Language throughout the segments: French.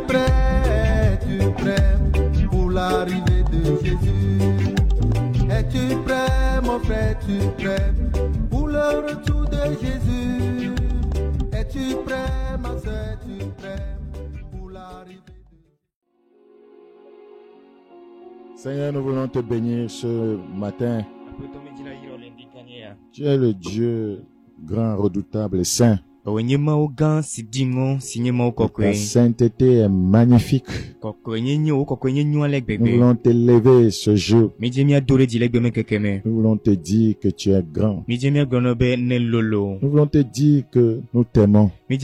prêt pour l'arrivée de Jésus? Es-tu prêt, mon frère, es-tu prêt pour le retour de Jésus? Es-tu prêt, ma soeur, es-tu prêt pour l'arrivée de Jésus? Seigneur, nous voulons te bénir ce matin. Tu es le Dieu grand, redoutable et saint. Ta sainteté est magnifique. Nous voulons t'élever ce jour. Nous voulons te dire que tu es grand. Nous voulons te dire que nous t'aimons. Nous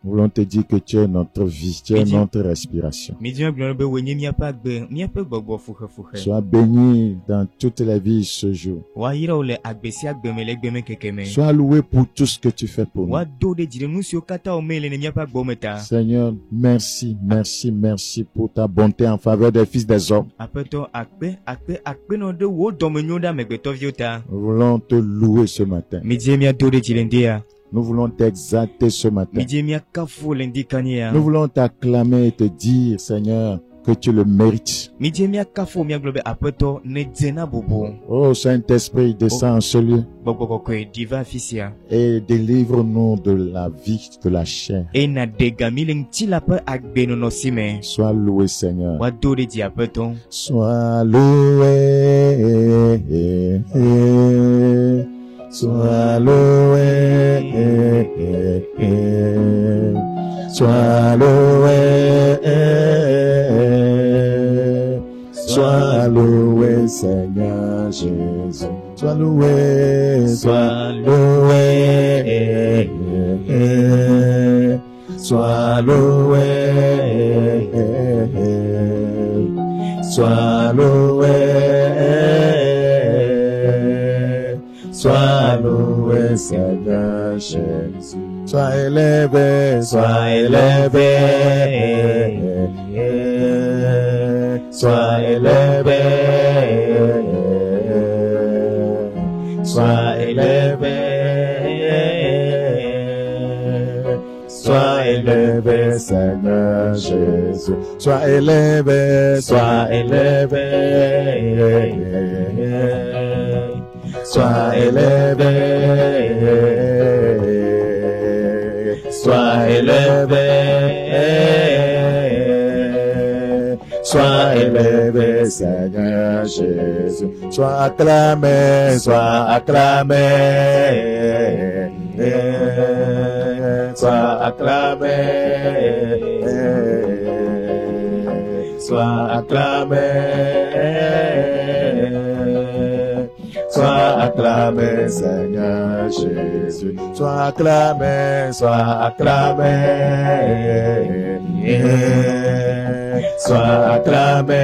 voulons te dire que tu es notre vie, tu es notre respiration. Sois béni dans toutes les vies ce jour. Sois loué pour tout ce que tu fais pour nous. Seigneur, merci, merci, merci pour ta bonté en faveur des fils des hommes. Nous voulons te louer ce matin. Nous voulons t'exalter ce matin. Nous voulons t'acclamer et te dire, Seigneur, que tu le mérites. Oh Saint-Esprit, descends en ce lieu et délivre-nous de la vie de la chair. Sois loué, Seigneur. Sois loué. Sois loué. Sois loué. Sois loué, Seigneur Jésus. Sois loué, sois loué. Sois loué. Sois loué. Sois loué, Seigneur Jésus. Sois élevé, sois élevé. Sois élevé, sois élevé, sois élevé, Seigneur Jésus. Sois élevé, sois élevé, sois élevé, sois élevé. Sois élevé, Seigneur Jésus. Sois acclamé, sois acclamé. Sois acclamé. Sois acclamé. Sois acclamé, Seigneur Jésus. Sois acclamé, sois acclamé. Sois acclamé.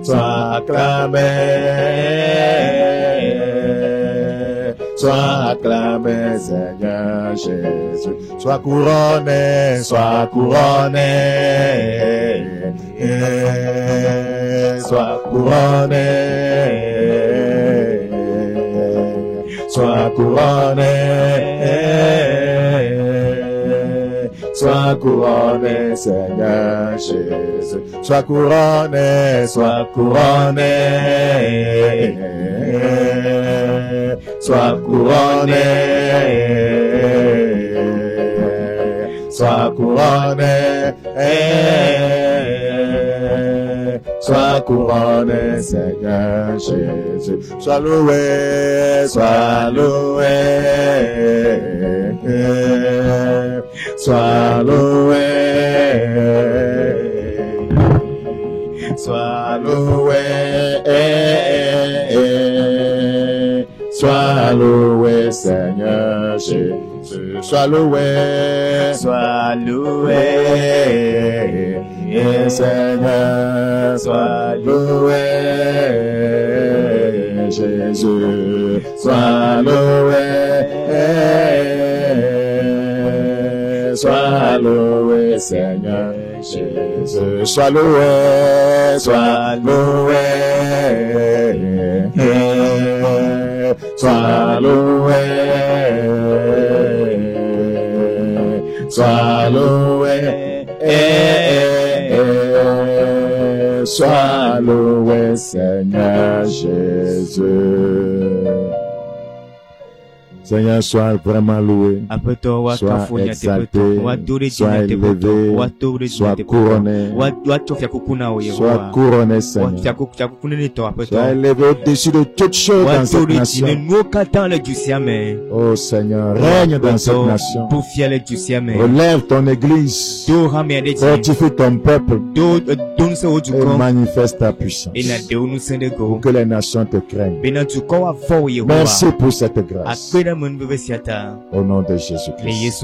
Sois acclamé. Sois acclamé, Seigneur Jésus. Sois couronné, sois couronné. Sois couronné. Sois couronné. Sois couronné, Seigneur Jésus. Sois couronné, sois couronné. Sois couronné. Sois couronné. Sois couronné, Seigneur Jésus. Sois loué, sois loué. Sois loué. Sois loué. Sois loué, Seigneur Jésus. Sois loué. Sois loué. Seigneur, sois loué. Jésus, sois loué. Sois loué, Seigneur Jésus. Sois loué, sois loué. Sois loué. sois loué, sois loué, Seigneur Jésus. Seigneur, sois vraiment loué, sois exalté, sois élevé, sois couronné, Seigneur. Sois élevé au-dessus de toutes choses dans cette nation. Oh Seigneur, règne dans cette nation. Relève ton église, fortifie ton peuple et manifeste ta puissance pour que les nations te craignent. Merci pour cette grâce. Au nom de Jésus-Christ.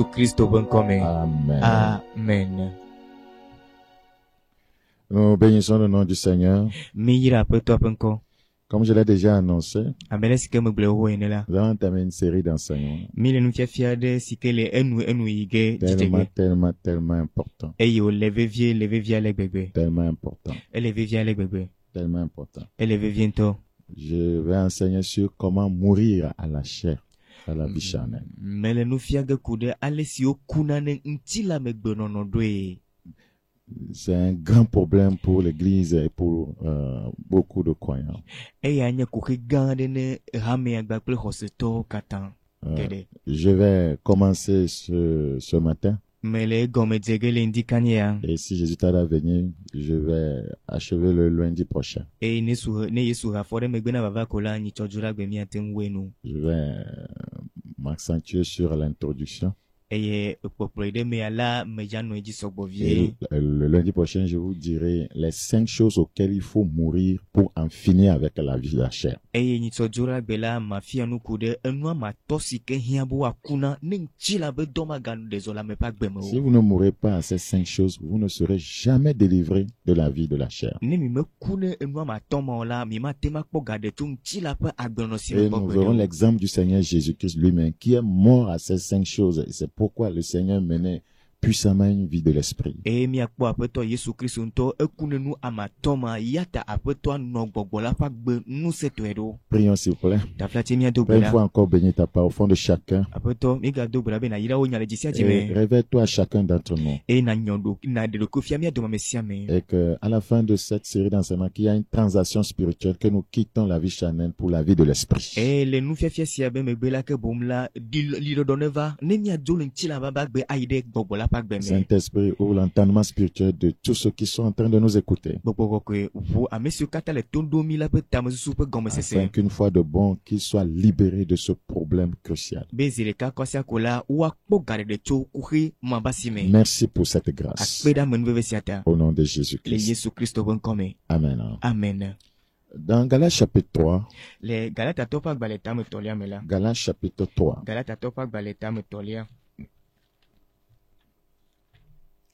Amen. Amen. Nous bénissons le nom du Seigneur. Comme je l'ai déjà annoncé, nous allons entamer une série d'enseignements tellement important. Tellement important. Je vais enseigner sur comment mourir à la chair, à la vie charnelle. C'est un grand problème pour l'Église et pour beaucoup de croyants. Je vais commencer ce matin. Et si Jésus tarde à venir, je vais achever le lundi prochain. Je vais m'accentuer sur l'introduction. Et le lundi prochain, je vous dirai les 5 choses auxquelles il faut mourir pour en finir avec la vie de la chair. Si vous ne mourrez pas à ces 5 choses, vous ne serez jamais délivré de la vie de la chair. Et nous verrons l'exemple du Seigneur Jésus-Christ lui-même qui est mort à ces 5 choses. Et c'est pourquoi le Seigneur menait puissamment une vie de l'esprit. Prions s'il vous plaît. Une fois encore, bénis ta part au fond de chacun. Et révèle-toi à chacun d'entre nous. Et que à la fin de cette série d'enseignements, qu'il y a une transaction spirituelle, que nous quittons la vie charnelle pour la vie de l'esprit. Saint-Esprit, ouvre l'entendement spirituel de tous ceux qui sont en train de nous écouter. Afin qu'une fois de bon, qu'ils soient libérés de ce problème crucial. Merci pour cette grâce. Au nom de Jésus-Christ. Amen. Amen. Dans Galates chapitre 3, Galates chapitre 3,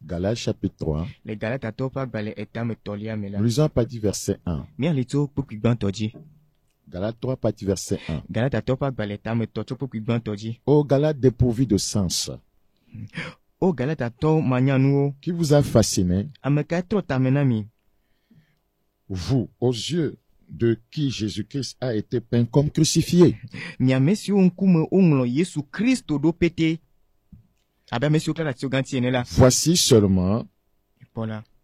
Galates chapitre 3, lisons à partir du verset 1. Galates 3, partie verset 1. Ô Galates dépourvus de sens, qui vous a fasciné, vous, aux yeux de qui Jésus-Christ a été peint comme crucifié. Voici seulement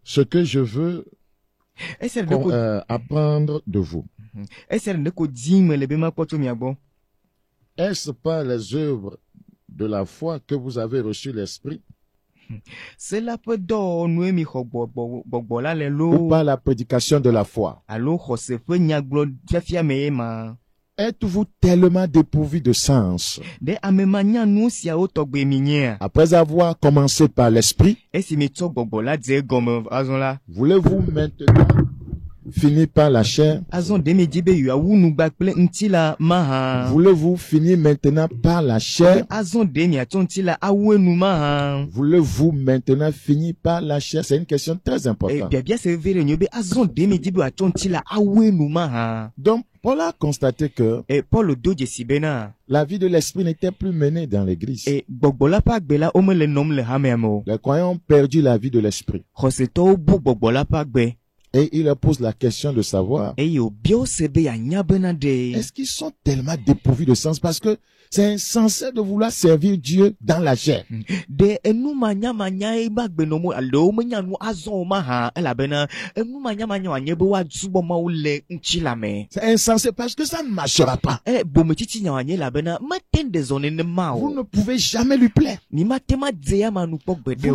ce que je veux apprendre de vous. Est-ce pas les œuvres de la foi que vous avez reçu l'Esprit? Ou par la prédication de la foi? Êtes-vous tellement dépourvu de sens? Après avoir commencé par l'Esprit, voulez-vous maintenant finir par la chair? Voulez-vous finir maintenant par la chair? Voulez-vous maintenant finir par la chair? C'est une question très importante. Donc, Paul a constaté que la vie de l'esprit n'était plus menée dans l'église. Les croyants ont perdu la vie de l'esprit. Et il leur pose la question de savoir, est-ce qu'ils sont tellement dépourvus de sens parce que c'est insensé de vouloir servir Dieu dans la chair. C'est insensé parce que ça ne marchera pas. Vous ne pouvez jamais lui plaire. Vous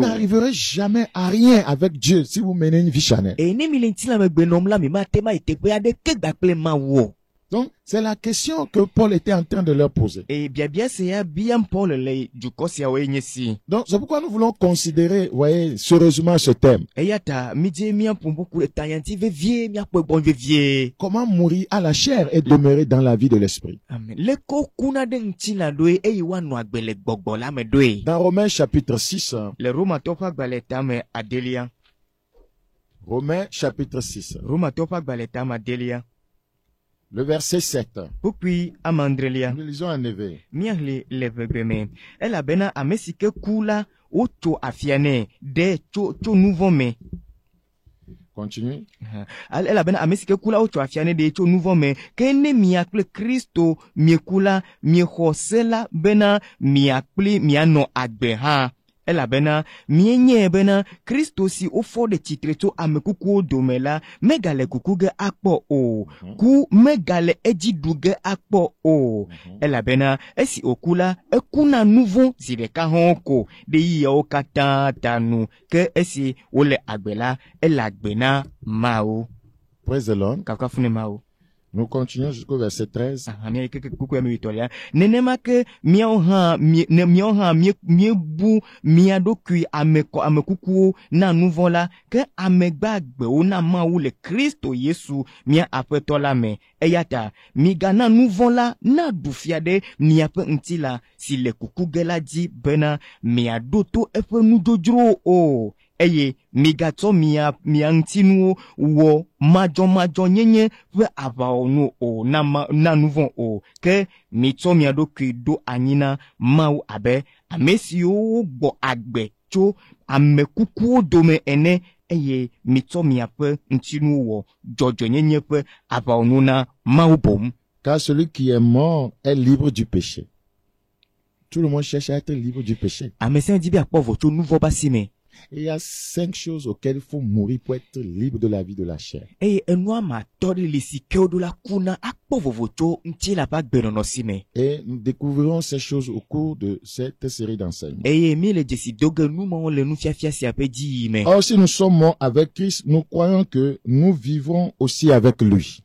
n'arriverez jamais à rien avec Dieu si vous menez une vie charnelle. Donc, c'est la question que Paul était en train de leur poser. Donc, c'est pourquoi nous voulons considérer, voyez, sérieusement ce thème. Comment mourir à la chair et demeurer dans la vie de l'esprit. Dans Romains chapitre 6. Romains chapitre 6. Le verset 7. Nous lisons en éveil. Continue. Christo si au fond de titre to amekuku domela megale kukuge akpo o ku megale ejiduge akpo o elabena esi okula ekuna nouveau zireka honko de yiya okata tanu ke esi ole agbela elagbena mao. Praise the Lord. Kakafune mao. Nous continuons jusqu'au verset 13. Nenemake miauha miebu miadokui amekuku na nouvola ke amegbagbe ona maou le Kristo Yesu mia apetola me eyata migana nouvola na dufiade miape ntila si le kukugela di bena miadoto epe nudojro o. Eye migato miantinu wo majo nyenye we avaonu o na nouveau o ke mito miado kido anyina mau abe amesio gbo agbe cho amekuku dome ene eye mito miape ntinu wo jojo nyenye pe avaonu na mau bom. Car celui qui est mort est libre du péché. Tout le monde cherche à être libre du péché. Amesen dibi akpo cho nouveau basime. Et il y a 5 choses auxquelles il faut mourir pour être libre de la vie de la chair. Et nous découvrirons ces choses au cours de cette série d'enseignements. Or, si nous sommes morts avec Christ, nous croyons que nous vivrons aussi avec lui.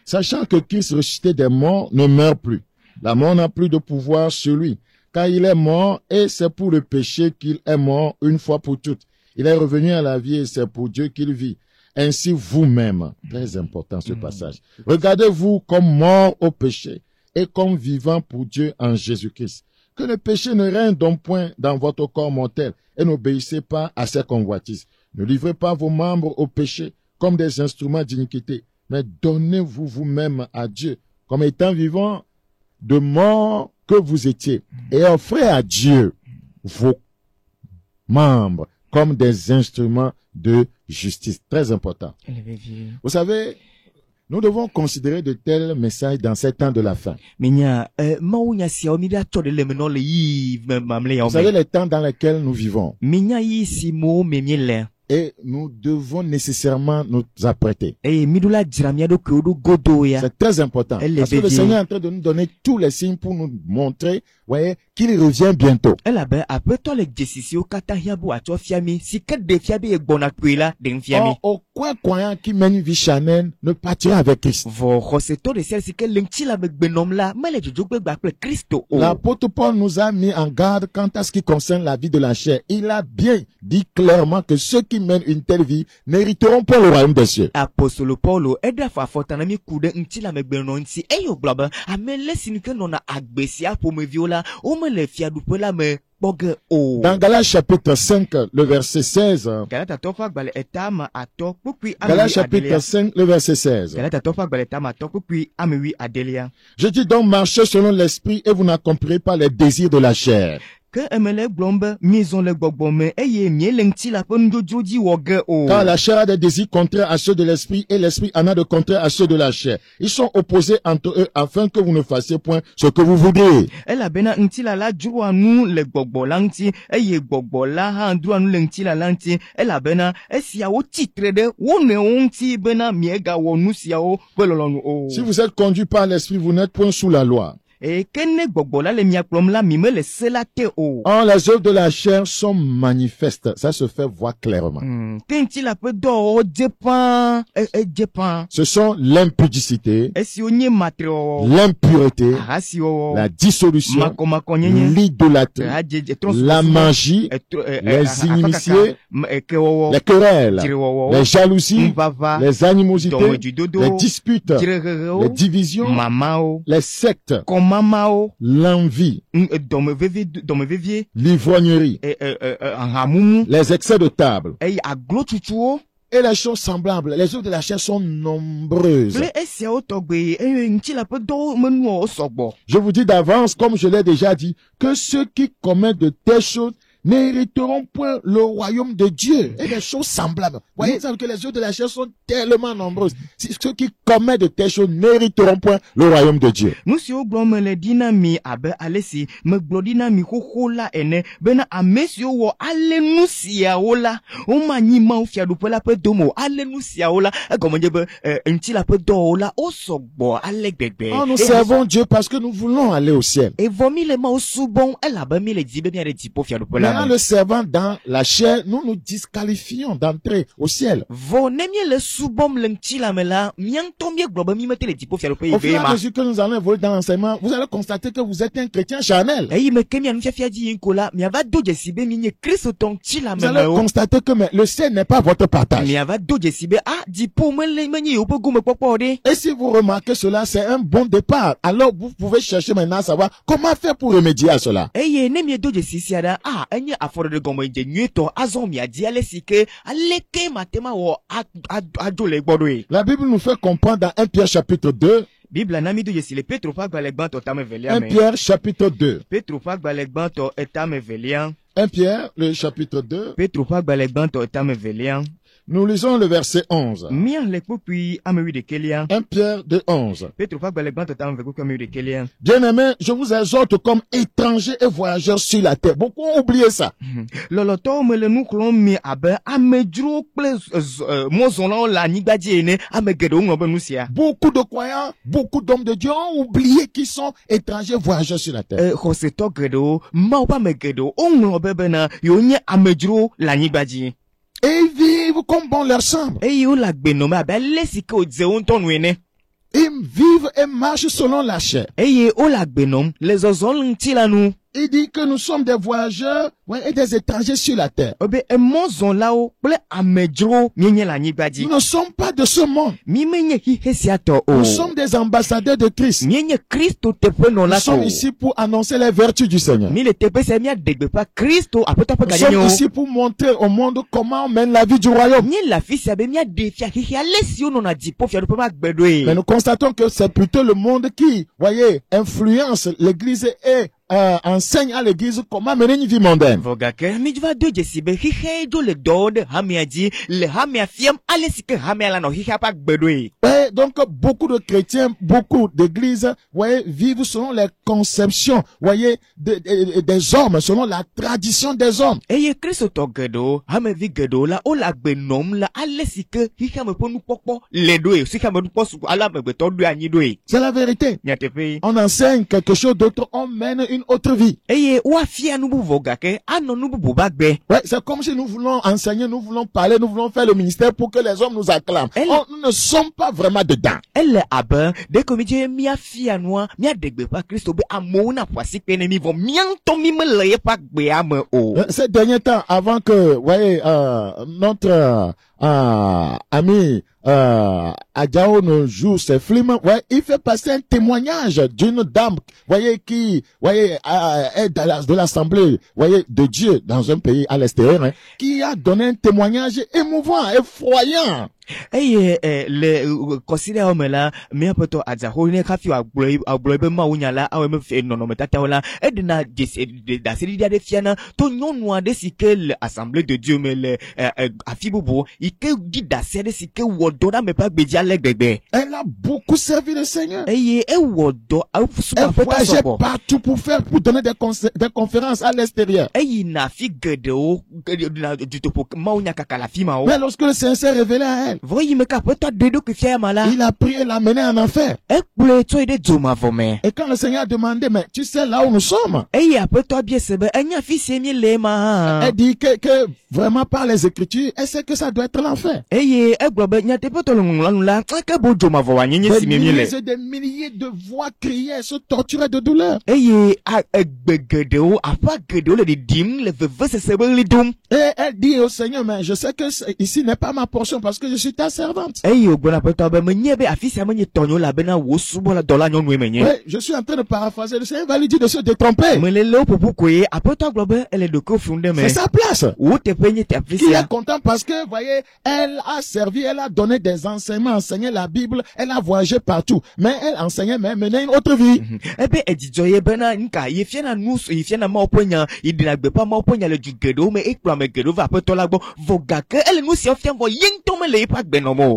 Sachant que Christ ressuscité des morts ne meurt plus. La mort n'a plus de pouvoir sur lui. Car il est mort et c'est pour le péché qu'il est mort une fois pour toutes. Il est revenu à la vie et c'est pour Dieu qu'il vit. Ainsi vous-même, très important ce passage, regardez-vous comme mort au péché et comme vivant pour Dieu en Jésus-Christ. Que le péché ne règne donc point dans votre corps mortel et n'obéissez pas à ses convoitises. Ne livrez pas vos membres au péché comme des instruments d'iniquité, mais donnez-vous vous-même à Dieu comme étant vivant de mort que vous étiez et offrez à Dieu vos membres comme des instruments de justice. Très important. Vous savez, nous devons considérer de tels messages dans ces temps de la fin. Vous savez les temps dans lesquels nous vivons. Et nous devons nécessairement nous apprêter. C'est très important. Parce que le Seigneur est en train de nous donner tous les signes pour nous montrer, voyez, qu'il revient bientôt. Or, aucun croyant qui mène une vie charnelle ne partira avec Christ. L'apôtre Paul nous a mis en garde quant à ce qui concerne la vie de la chair. Il a bien dit clairement que ceux qui mènent une telle vie n'hériteront pas le royaume des cieux. Apostole Paulo dans Galates chapitre 5, le verset 16. Galates chapitre 5, le verset 16. Je dis donc, marchez selon l'esprit et vous n'accomplirez pas les désirs de la chair. Quand la chair a des désirs contraires à ceux de l'esprit et l'esprit en a de contraires à ceux de la chair, ils sont opposés entre eux afin que vous ne fassiez point ce que vous voudrez. Si vous êtes conduit par l'esprit, vous n'êtes point sous la loi. Or, les œuvres de la chair sont manifestes. Ça se fait voir clairement. Ce sont l'impudicité, l'impureté, la dissolution, l'idolâtrie, la magie, les inimitiés, les querelles, les jalousies, les animosités, les disputes, les divisions, les sectes, l'envie, l'ivrognerie, les excès de table et les choses semblables. Les œuvres de la chair sont nombreuses. Je vous dis d'avance, comme je l'ai déjà dit, que ceux qui commettent de telles choses n'hériteront point le royaume de Dieu. Et des choses semblables. Vous voyez que les œuvres de la chair sont tellement nombreuses. Ceux qui commettent de telles choses n'hériteront point le royaume de Dieu. Oh, nous servons Dieu parce que nous voulons aller au ciel. En le servant dans la chair, nous nous disqualifions d'entrer au ciel. Au fur et à mesure que nous allons évoluer dans l'enseignement, vous allez constater que vous êtes un chrétien charnel. Vous allez constater que le ciel n'est pas votre partage. Et si vous remarquez cela, c'est un bon départ. Alors vous pouvez chercher maintenant à savoir comment faire pour remédier à cela. La Bible nous fait comprendre dans 1 Pierre chapitre 2. 1 Pierre chapitre 2. 1 Pierre le chapitre 2. Nous lisons le verset 11. 1 Pierre 2, 11. Bien-aimés, je vous exhorte comme étrangers et voyageurs sur la terre. Beaucoup ont oublié ça. Beaucoup de croyants, beaucoup d'hommes de Dieu ont oublié qu'ils sont étrangers voyageurs sur la terre. Et ils vivent comme bon leur semble. Ils vivent et marchent selon la chair. Il dit que nous sommes des voyageurs et des étrangers sur la terre. Nous ne sommes pas de ce monde. Nous sommes des ambassadeurs de Christ. Nous sommes ici pour annoncer les vertus du Seigneur. Nous sommes ici pour montrer au monde comment on mène la vie du royaume. Mais nous constatons que c'est plutôt le monde qui, voyez, influence l'église et enseigne à l'église comment mener une vie mondaine. Et donc, beaucoup de chrétiens, beaucoup d'églises, voyez, vivent selon les conceptions, voyez, des hommes, selon la tradition des hommes. C'est la vérité. On enseigne quelque chose d'autre, on mène une autre vie. Ouais, c'est comme si nous voulons enseigner, nous voulons parler, nous voulons faire le ministère pour que les hommes nous acclament. Nous ne sommes pas vraiment dedans. Ces derniers temps, avant que, voyez, notre ami Adjao nous joue ses films, ouais, il fait passer un témoignage d'une dame, voyez, qui, voyez, est de l'assemblée, voyez, de Dieu dans un pays à l'extérieur, hein, qui a donné un témoignage émouvant, effroyant. le considère homme là mais un peu to azaho ne ka fi agbloi ma wonya la awe me fe no me tata wala e de na da seri dia de fiana to nyonu ade sike assemblée de Dieu mais le afibobo ike di da seri sike wodo na me pa gbeji alegbegbe. Elle a beaucoup servi le Seigneur. E wodo a fu pa voyageait partout pour donner des conférences à l'extérieur. Na fi gede o du topo ma wonya kakala fi ma o. Mais lorsque le Seigneur s'est révélé à elle, il a pris et l'a mené en enfer. Et quand le Seigneur a demandé, mais tu sais là où nous sommes? Elle dit que vraiment par les Écritures, elle sait que ça doit être l'enfer. Des milliers de voix criaient, se torturaient de douleur. Et elle dit au Seigneur, mais je sais que ici n'est pas ma portion parce que je suis ta servante. Oui, je suis en train de paraphraser. Le Seigneur va lui dire de se détromper. C'est sa place. Il est content parce que, voyez, elle a servi, elle a donné des enseignements, enseigné la Bible, elle a voyagé partout. Mais elle enseignait, mais menait une autre vie.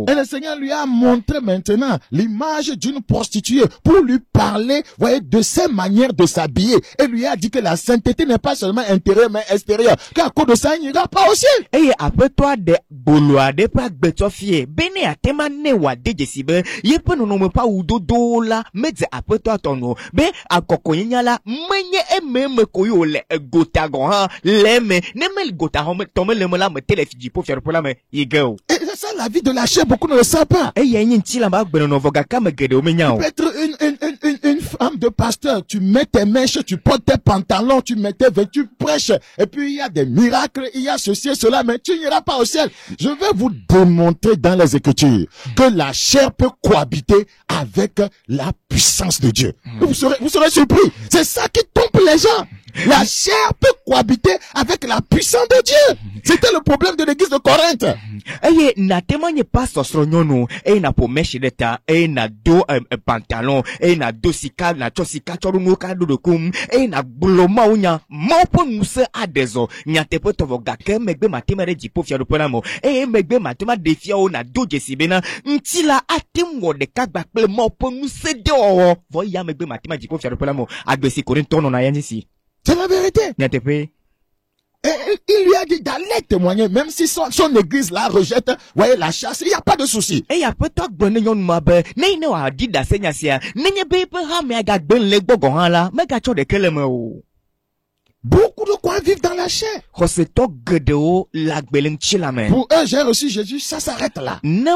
Et le Seigneur lui a montré maintenant l'image d'une prostituée pour lui parler, voyez, de ses manières de s'habiller. Et lui a dit que la sainteté n'est pas seulement intérieure mais extérieure. Qu'à cause de ça, il n'ira pas au ciel. Et après toi, de boloa, de pas betofie, bene a tema ne wa de jesibe, ye pe no pas ou dodo la, mais après toi ton be a kokonya la, menye e meme koyo le gota gon ha, leme, ne me gota ho me tome le la me téléfiji pour faire pour la me igeo. Et c'est ça la vie de la chair, beaucoup ne le savent pas. Et y a une tila ma gbe no voga ka me gede o menya o. Peut-être une femme de pasteur, tu mets tes mèches, tu portes tes pantalons, tu mets tes vêtus, tu prêches, et puis il y a des miracles, il y a ceci et cela, mais tu n'iras pas au ciel. Je vais vous démontrer dans les Écritures que la chair peut cohabiter avec la puissance de Dieu. Vous serez surpris. C'est ça qui trompe les gens. La chair peut cohabiter avec la puissance de Dieu. C'était le problème de l'église de Corinthe. Eye na témoigne pas sosro nyono, e na po meshi deta, e na do pantalon, e na do sika na chosika choru no ka do kum, e na bloma unya, mopo nuse adezo, nya tepo tovo gake megbe matemere jipo fia do ponamo, e megbe matema defia o na do jesibena, ntila atemwo de kagba ple mopo nuse de o, voya megbe matema jipo fia do ponamo, agbesi korintono na yanisi. C'est la vérité. Et il lui a dit d'aller témoigner, même si son église la rejette, voyez, la chasse, il n'y a pas de souci. Et il y a peut-être bonne yon mabe, ne a dit da senya sia, ne be ha me ga ben le gogo han la, me ga cho de keleme o. Beaucoup de quoi vivent dans la chair. Pour eux, j'ai reçu Jésus, ça s'arrête là. Ils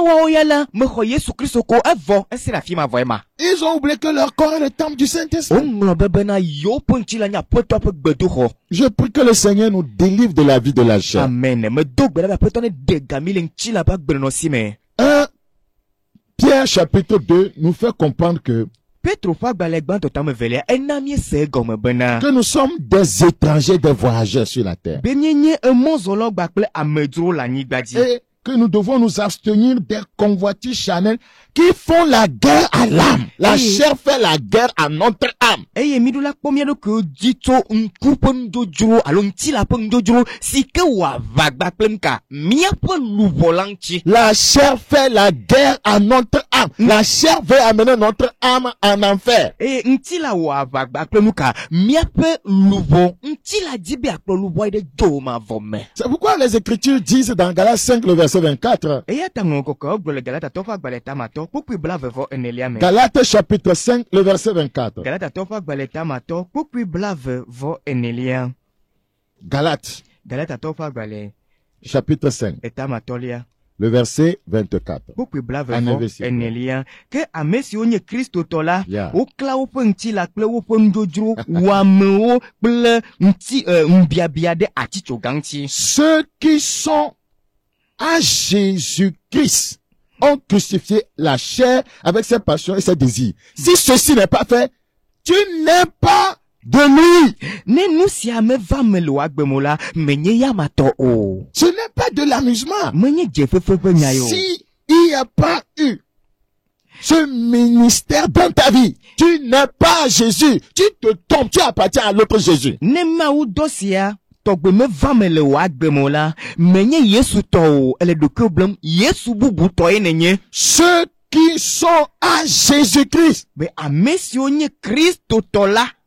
ont oublié que leur corps est le temple du Saint-Esprit. Je prie que le Seigneur nous délivre de la vie de la chair. Amen. Pierre chapitre 2 nous fait comprendre que nous sommes des étrangers, des voyageurs sur la terre. Et que nous devons nous abstenir des convoitises charnelles qui font la guerre à l'âme. La chair fait la guerre à notre âme. La chair fait la guerre à notre âme. La chair veut amener notre âme en enfer. C'est pourquoi les Écritures disent dans Galates 5, le verset 24. Galates chapitre 5, le verset 24. Galates chapitre 5, le verset 24. Ceux qui sont à Jésus-Christ ont crucifié la chair avec ses passions et ses désirs. Si ceci n'est pas fait, tu n'es pas de lui. Ce n'est pas de l'amusement. Si n'y a pas eu ce ministère dans ta vie, tu n'es pas Jésus, tu te trompes, tu appartiens à l'autre Jésus. Ceux qui sont à Jésus-Christ.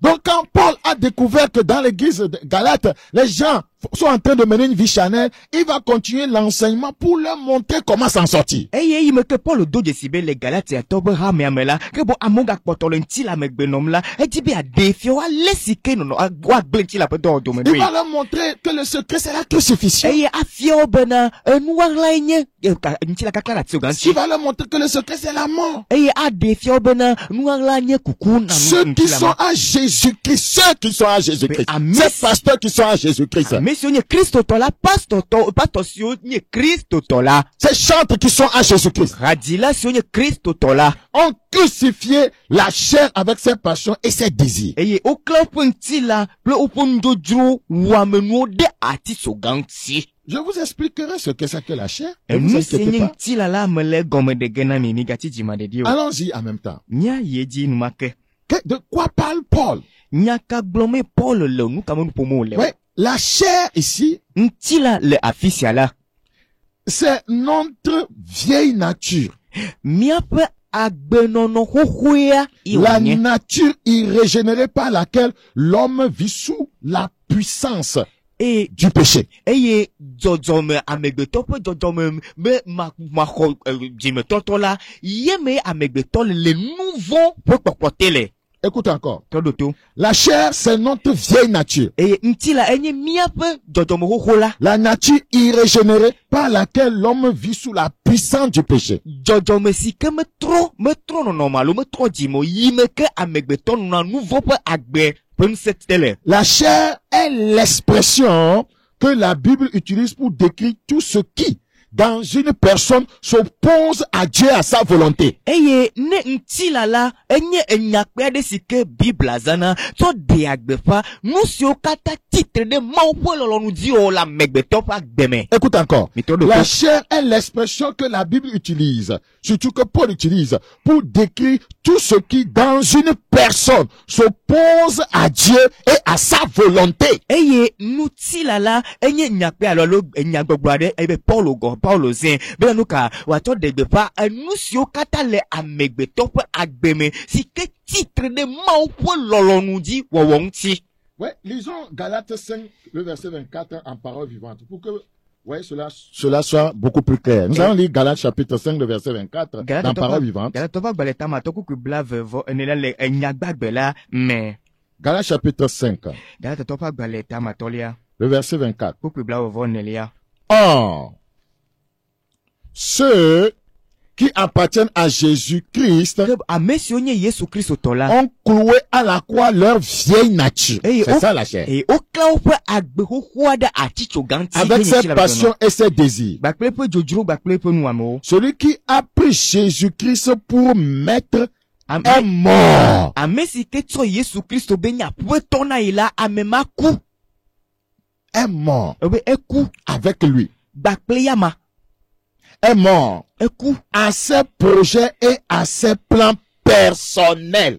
Donc quand Paul a découvert que dans l'église de Galate, les gens sont en train de mener une vie charnelle, il va continuer l'enseignement pour leur montrer comment s'en sortir. Il va leur montrer que le secret c'est la crucifixion. Il va leur montrer que le secret c'est la mort. Ceux qui sont à Jésus-Christ, ces pasteurs qui sont à Jésus-Christ, ces chantres qui sont à Jésus-Christ, ont crucifié la chair avec ses passions et ses désirs. Je vous expliquerai ce que c'est que la chair. Ne vous inquiétez pas. Allons-y en même temps. De quoi parle Paul? Oui, la chair ici, c'est notre vieille nature. La nature irrégénérée par laquelle l'homme vit sous la puissance du péché. Écoute encore. La chair, c'est notre vieille nature. La nature irrégénérée par laquelle l'homme vit sous la puissance du péché. La chair est l'expression que la Bible utilise pour décrire tout ce qui, dans une personne, s'oppose à Dieu, à sa volonté. Écoute encore. La chair est l'expression que la Bible utilise, surtout que Paul utilise, pour décrire tout ce qui, dans une personne, s'oppose à Dieu et à sa volonté. Ouais, lisons Galates 5, le verset 24 en parole vivante, pour que cela soit beaucoup plus clair. Nous allons lire Galates chapitre 5, le verset 24, dans parole vivante. Galates chapitre 5, le verset 24. Or, ceux qui appartiennent à Jésus-Christ ont cloué à la croix leur vieille nature. C'est ça la chair. Avec ses passions et ses désirs. Celui qui a pris Jésus-Christ pour maître est mort. Est mort avec lui. Est mort à ses projets et à ses plans personnels.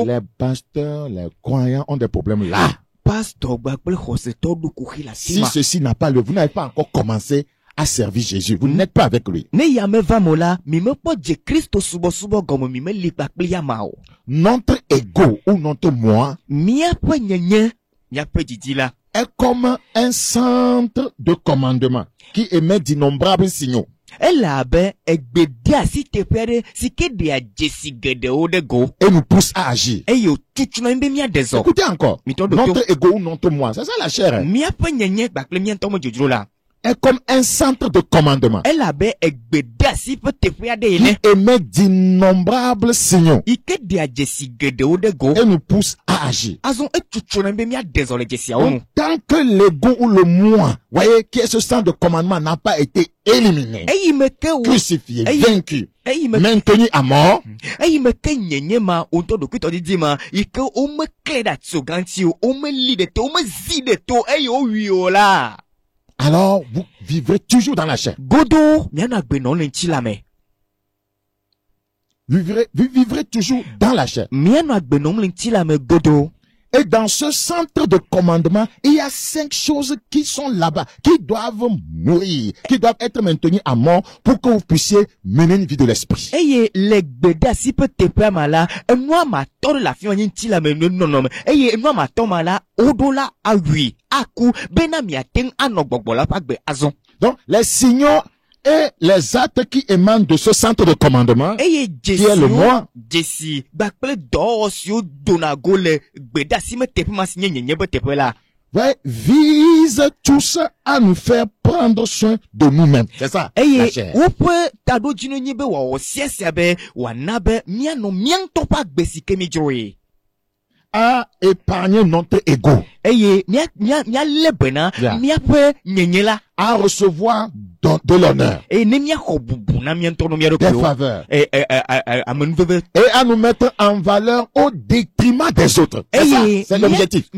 Les pasteurs, les croyants ont des problèmes là. Si ceci n'a pas lieu, vous n'avez pas encore commencé à servir Jésus. Vous n'êtes pas avec lui. Notre ego ou notre moi est comme un centre de commandement qui émet d'innombrables signaux. Et nous pousse à agir. Écoutez encore. Notre ego ou notre moi, c'est ça la chair. Est comme un centre de commandement qui émet d'innombrables signaux et nous pousse à agir. Donc, tant que l'ego ou le moi, voyez, qui est ce centre de commandement n'a pas été éliminé, crucifié, vaincu, maintenu à mort, alors vous vivrez toujours dans la chair. Vous vivrez toujours dans la chair. Et dans ce centre de commandement, il y a 5 choses qui sont là-bas, qui doivent mourir, qui doivent être maintenues à mort pour que vous puissiez mener une vie de l'esprit. Donc, les signaux et les actes qui émanent de ce centre de commandement, qui est le moi, visent tous à nous faire prendre soin de nous-mêmes. C'est ça, la chair. À épargner notre ego. À recevoir de l'honneur, des faveurs, et à nous mettre en valeur au détriment des autres. C'est ça, c'est l'objectif.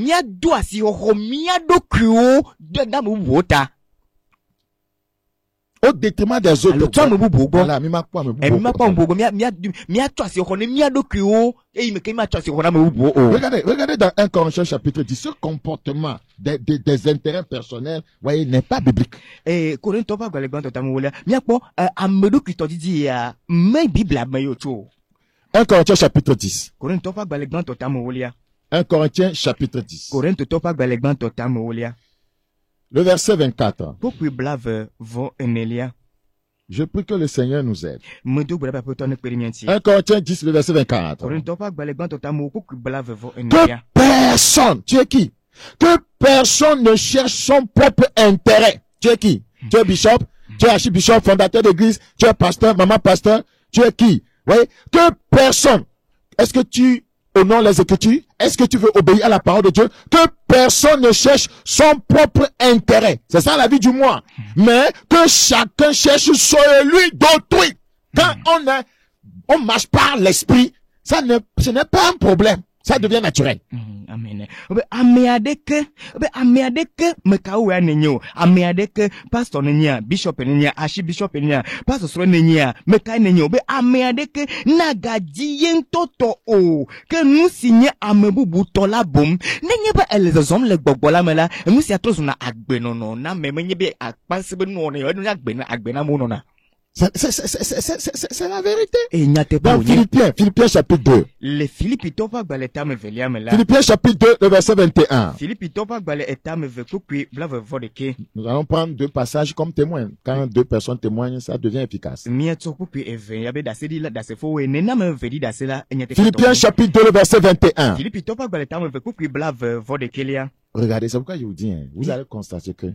Au détriment des autres. Regardez dans 1 Corinthiens chapitre 10, ce comportement des intérêts personnels, voyez, n'est pas biblique. 1 Corinthiens chapitre 10. 1 Corinthiens chapitre 10. Le verset 24. Je prie que le Seigneur nous aide. 1 Corinthiens 10, le verset 24. Que personne, tu es qui? Que personne ne cherche son propre intérêt. Tu es qui? Tu es bishop, tu es archibishop, fondateur d'église, tu es pasteur, maman pasteur, tu es qui? Oui? Que personne. Est-ce que tu honores les Écritures? Est-ce que tu veux obéir à la parole de Dieu? Que personne ne cherche son propre intérêt. C'est ça la vie du moi. Mais que chacun cherche celui d'autrui. Quand on marche par l'esprit, ce n'est pas un problème. Ça devient naturel. Amen. Pastor nenya, bishop nenya, archbishop nenya, pastor nenya, mekai nenya, ameadeke nagadi toto o. Que nous signer amebubu tola bom. Nenya ba elezom le gbobola mela. Nous si atros na agbenono na memenye be akpasebe no ne agbena monona. C'est la vérité. Dans Philippiens chapitre 2. Philippiens chapitre 2, le verset 21. Nous allons prendre 2 passages comme témoins. Quand 2 personnes témoignent, ça devient efficace. Philippiens chapitre 2, le verset 21. Regardez, c'est pourquoi je vous dis, vous allez constater que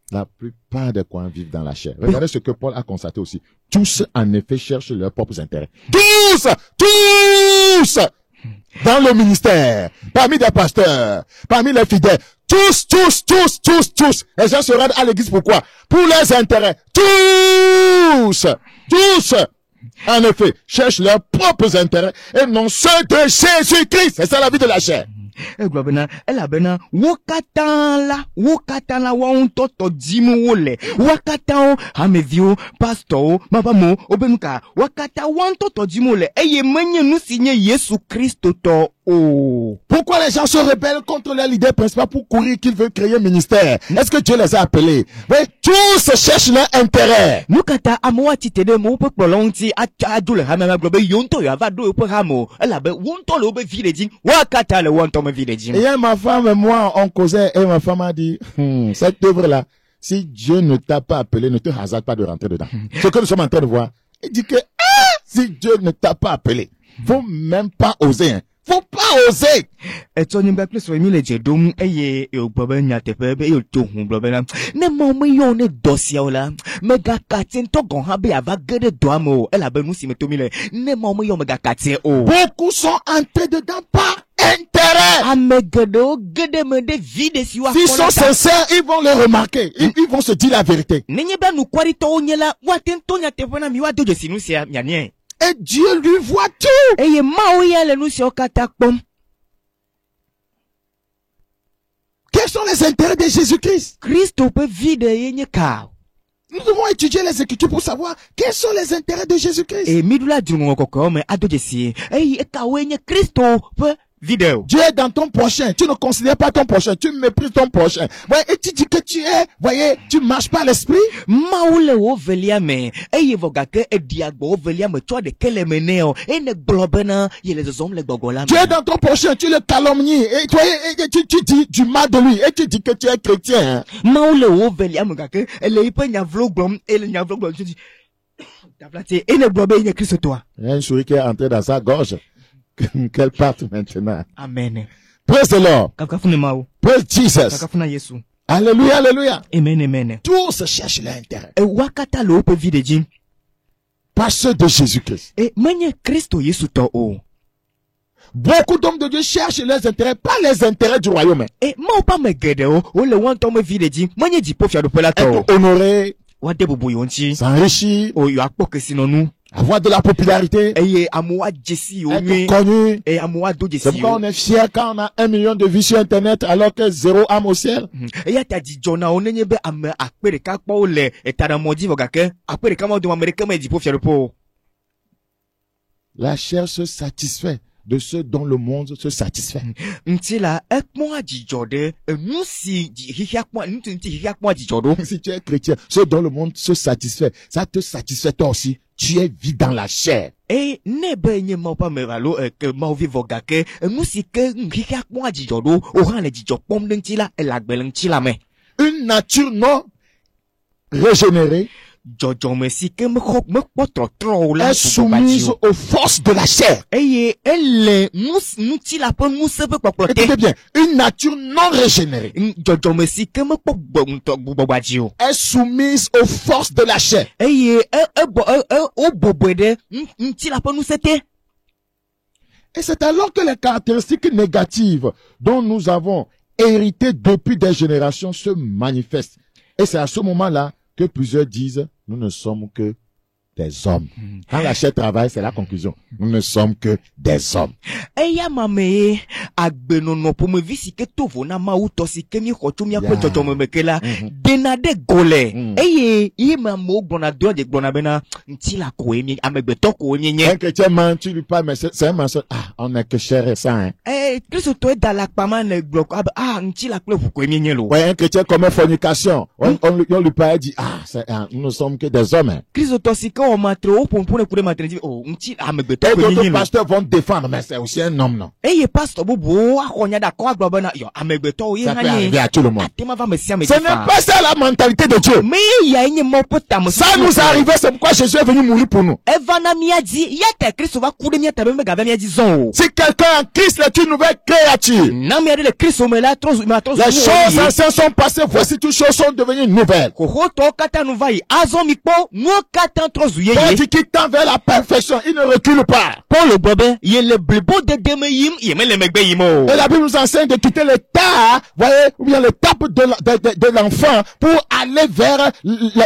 la plupart des coins vivent dans la chair. Regardez ce que Paul a constaté aussi. Tous, en effet, cherchent leurs propres intérêts. Tous! Dans le ministère, parmi des pasteurs, parmi les fidèles. Tous! Les gens se rendent à l'église pourquoi? Pour leurs intérêts. Tous! En effet, cherchent leurs propres intérêts et non ceux de Jésus-Christ. C'est ça la vie de la chair. Wakatala wa untoto dimu wole. Wakatao, hamevio, pastor, mabamo, obenuka. Wakata wa untoto dimu wole. Eye menye nous signer Yesu Christ to. Oh. Pourquoi les gens se rebellent contre leur leader principal pour courir qu'ils veulent créer un ministère? Est-ce que Dieu les a appelés? Oui, tous cherchent leur intérêt. Nous kata amoa titede mo pe prolongti adule hamama globe yonto ya va do pe hamo. Ela be wonto le be village. Wakata le wonto me village. Et ma femme et moi on causait et ma femme a dit cette œuvre là, si Dieu ne t'a pas appelé, ne te hasarde pas de rentrer dedans. Ce que nous sommes en train de voir, il dit que si Dieu ne t'a pas appelé, faut même pas oser. Faut pas oser. Et toi, n'y a plus sur le jedum, et au bobe n'y a te pebe, et au tout, blobela. Ne m'en yon ne dossier là. Mega katin to gon habe ava gede doamo. Elle a benu si me tomile. Ne m'en yon mega katin o. Beaucoup sont entrés dedans par intérêt. Amegedo, gede me de vide si wa. S'ils sont sincères, ils vont le remarquer. Ils vont se dire la vérité. Nenye ba nou kwari to onyela, waten to nya te pona mi wa doje sinu sia nyanyen. Et Dieu lui voit tout. Et maouya le nous sur katakpom. Quel Quels sont les intérêts de Jésus-Christ? Christo peut vide yenye ka. Nous devons étudier les Écritures pour savoir quels sont les intérêts de Jésus-Christ. Et midula dungo koko me adojesie. Ei ekawenye Christo peut vidéo. Dieu est dans ton prochain. Tu ne considères pas ton prochain. Tu méprises ton prochain. Ouais, et tu dis que tu es, voyez, tu marches pas à l'esprit. Maule o velia me. Eye vogake e diagbo velia me toi de kele meneo. E ne globena ye les hommes le gogola. Tu es dans ton prochain. Tu le calomnies. Et toi, tu dis du mal de lui. Et tu dis que tu es chrétien. Maule o velia me gake. Elle est pas nyavlo glom. Elle nyavlo glom. Tu dis. Et ne globe ye Christ toi. Il y a une souris qui est entrée dans sa gorge. Qu'elle parte maintenant. Amen. Praise the Lord. Praise Jesus. Alléluia, alléluia. Amen, amen. Tous cherchent l'intérêt. Et wakata lo pe vide jin. Pas ceux de Jésus-Christ. Et manye Christo Yesu to o. Beaucoup d'hommes de Dieu cherchent leurs intérêts, pas les intérêts du royaume. Et ma pas me gede o le wan to me vide jin. Manye di po fia do pela to. Être honoré. Wa de bobo yonchi. S'enrichir. O yo akpoke sinonu. Avoir de la popularité. Être connu. C'est pourquoi on est fier quand on a 1 million de vues sur Internet alors que 0 âme au ciel. La chair se satisfait de ceux dont le monde se satisfait. Si tu es chrétien, ceux dont le monde se satisfait, ça te satisfait toi aussi. Tu es vie dans la chair. Et nebe nye mo pa me valo que mo vi vogake musike nkika kwa jijodo oran le jijo pom ntila elagbel ntila me. Une nature non régénérée est soumise aux forces de la chair. Écoutez bien, une nature non régénérée est soumise aux forces de la chair. Et c'est alors que les caractéristiques négatives dont nous avons hérité depuis des générations se manifestent. Et c'est à ce moment-là que plusieurs disent, nous ne sommes que des hommes. Quand la chair travaille, c'est la conclusion. Nous ne sommes que des hommes. Eya mame agbenono pour me visi ke tovo na ma utosi ke mi khotumia ko jojo me mekela denade gole. Eye ima mo gbona do de gbona bena ntila ko emi amegbeto ko emi. Un chrétien ment, tu lui parles, mais c'est un mensonge. Ah, on est que chair et sang, hein. Christ toi dans la pama ne bloc ntila ko ko emi lo. Ouais, un chrétien commet fornication. On lui parle dit nous ne sommes que des hommes, hein. Christ toi si on matre o pompone kure matre dit ntila amegbeto ko emi. Les pasteurs vont défendre, mais c'est aussi un homme, non? Pasteur bobo akonya da ko agbabana yo amegbeto o ça peut arriver à tout le monde. Ce n'est pas ça la mentalité de Dieu. Ça nous est arrivé, c'est pourquoi Jésus est venu mourir pour nous. Si quelqu'un en Christ est une nouvelle créature, les choses anciennes sont passées, voici toutes choses sont devenues nouvelles. Paul qui tend vers la perfection, il ne recule pas. Et la Bible nous enseigne de quitter l'état, voyez, ou bien l'étape de l'enfant pour aller vers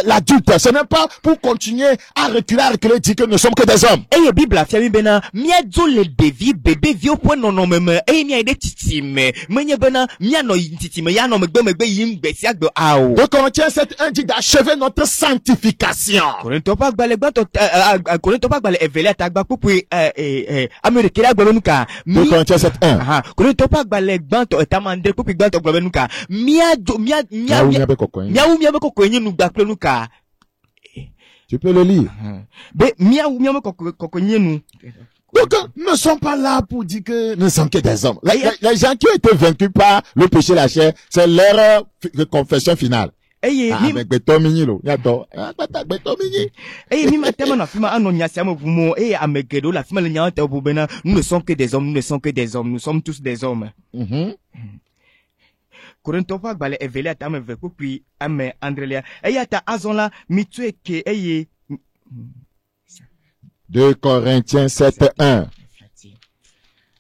l'adulte. Ce n'est pas pour continuer à reculer, dire que nous ne sommes que des hommes. Et la Bible a fait bena miadzo le devi bébé vieux point non non même et mia ide titime menye bena mia no titime ya no megbe yim besia do ao. De Corinthiens 7:1 dit d'achever notre sanctification. Korinto pa gbale gbanto Korinto pa gbale evele tagba pupu America la gbalonuka. De Corinthiens 7:1. Korinto pa gbale gbanto tamande pupu gbanto gbalonuka. Mia beko enye nu gbaklonuka. Tu peux le lire. Donc, nous ne sommes pas là pour dire que nous ne sommes que des hommes. Les gens qui ont été vaincus par le péché de la chair, c'est leur confession finale. Avec Betomini, nous ne sommes que des hommes, nous ne sommes que des hommes, nous sommes tous des hommes. Korinto pa gbale evele ata me veku puis ame Andrelia eyata azonla mitue ke eye 2 Corinthiens 7:1.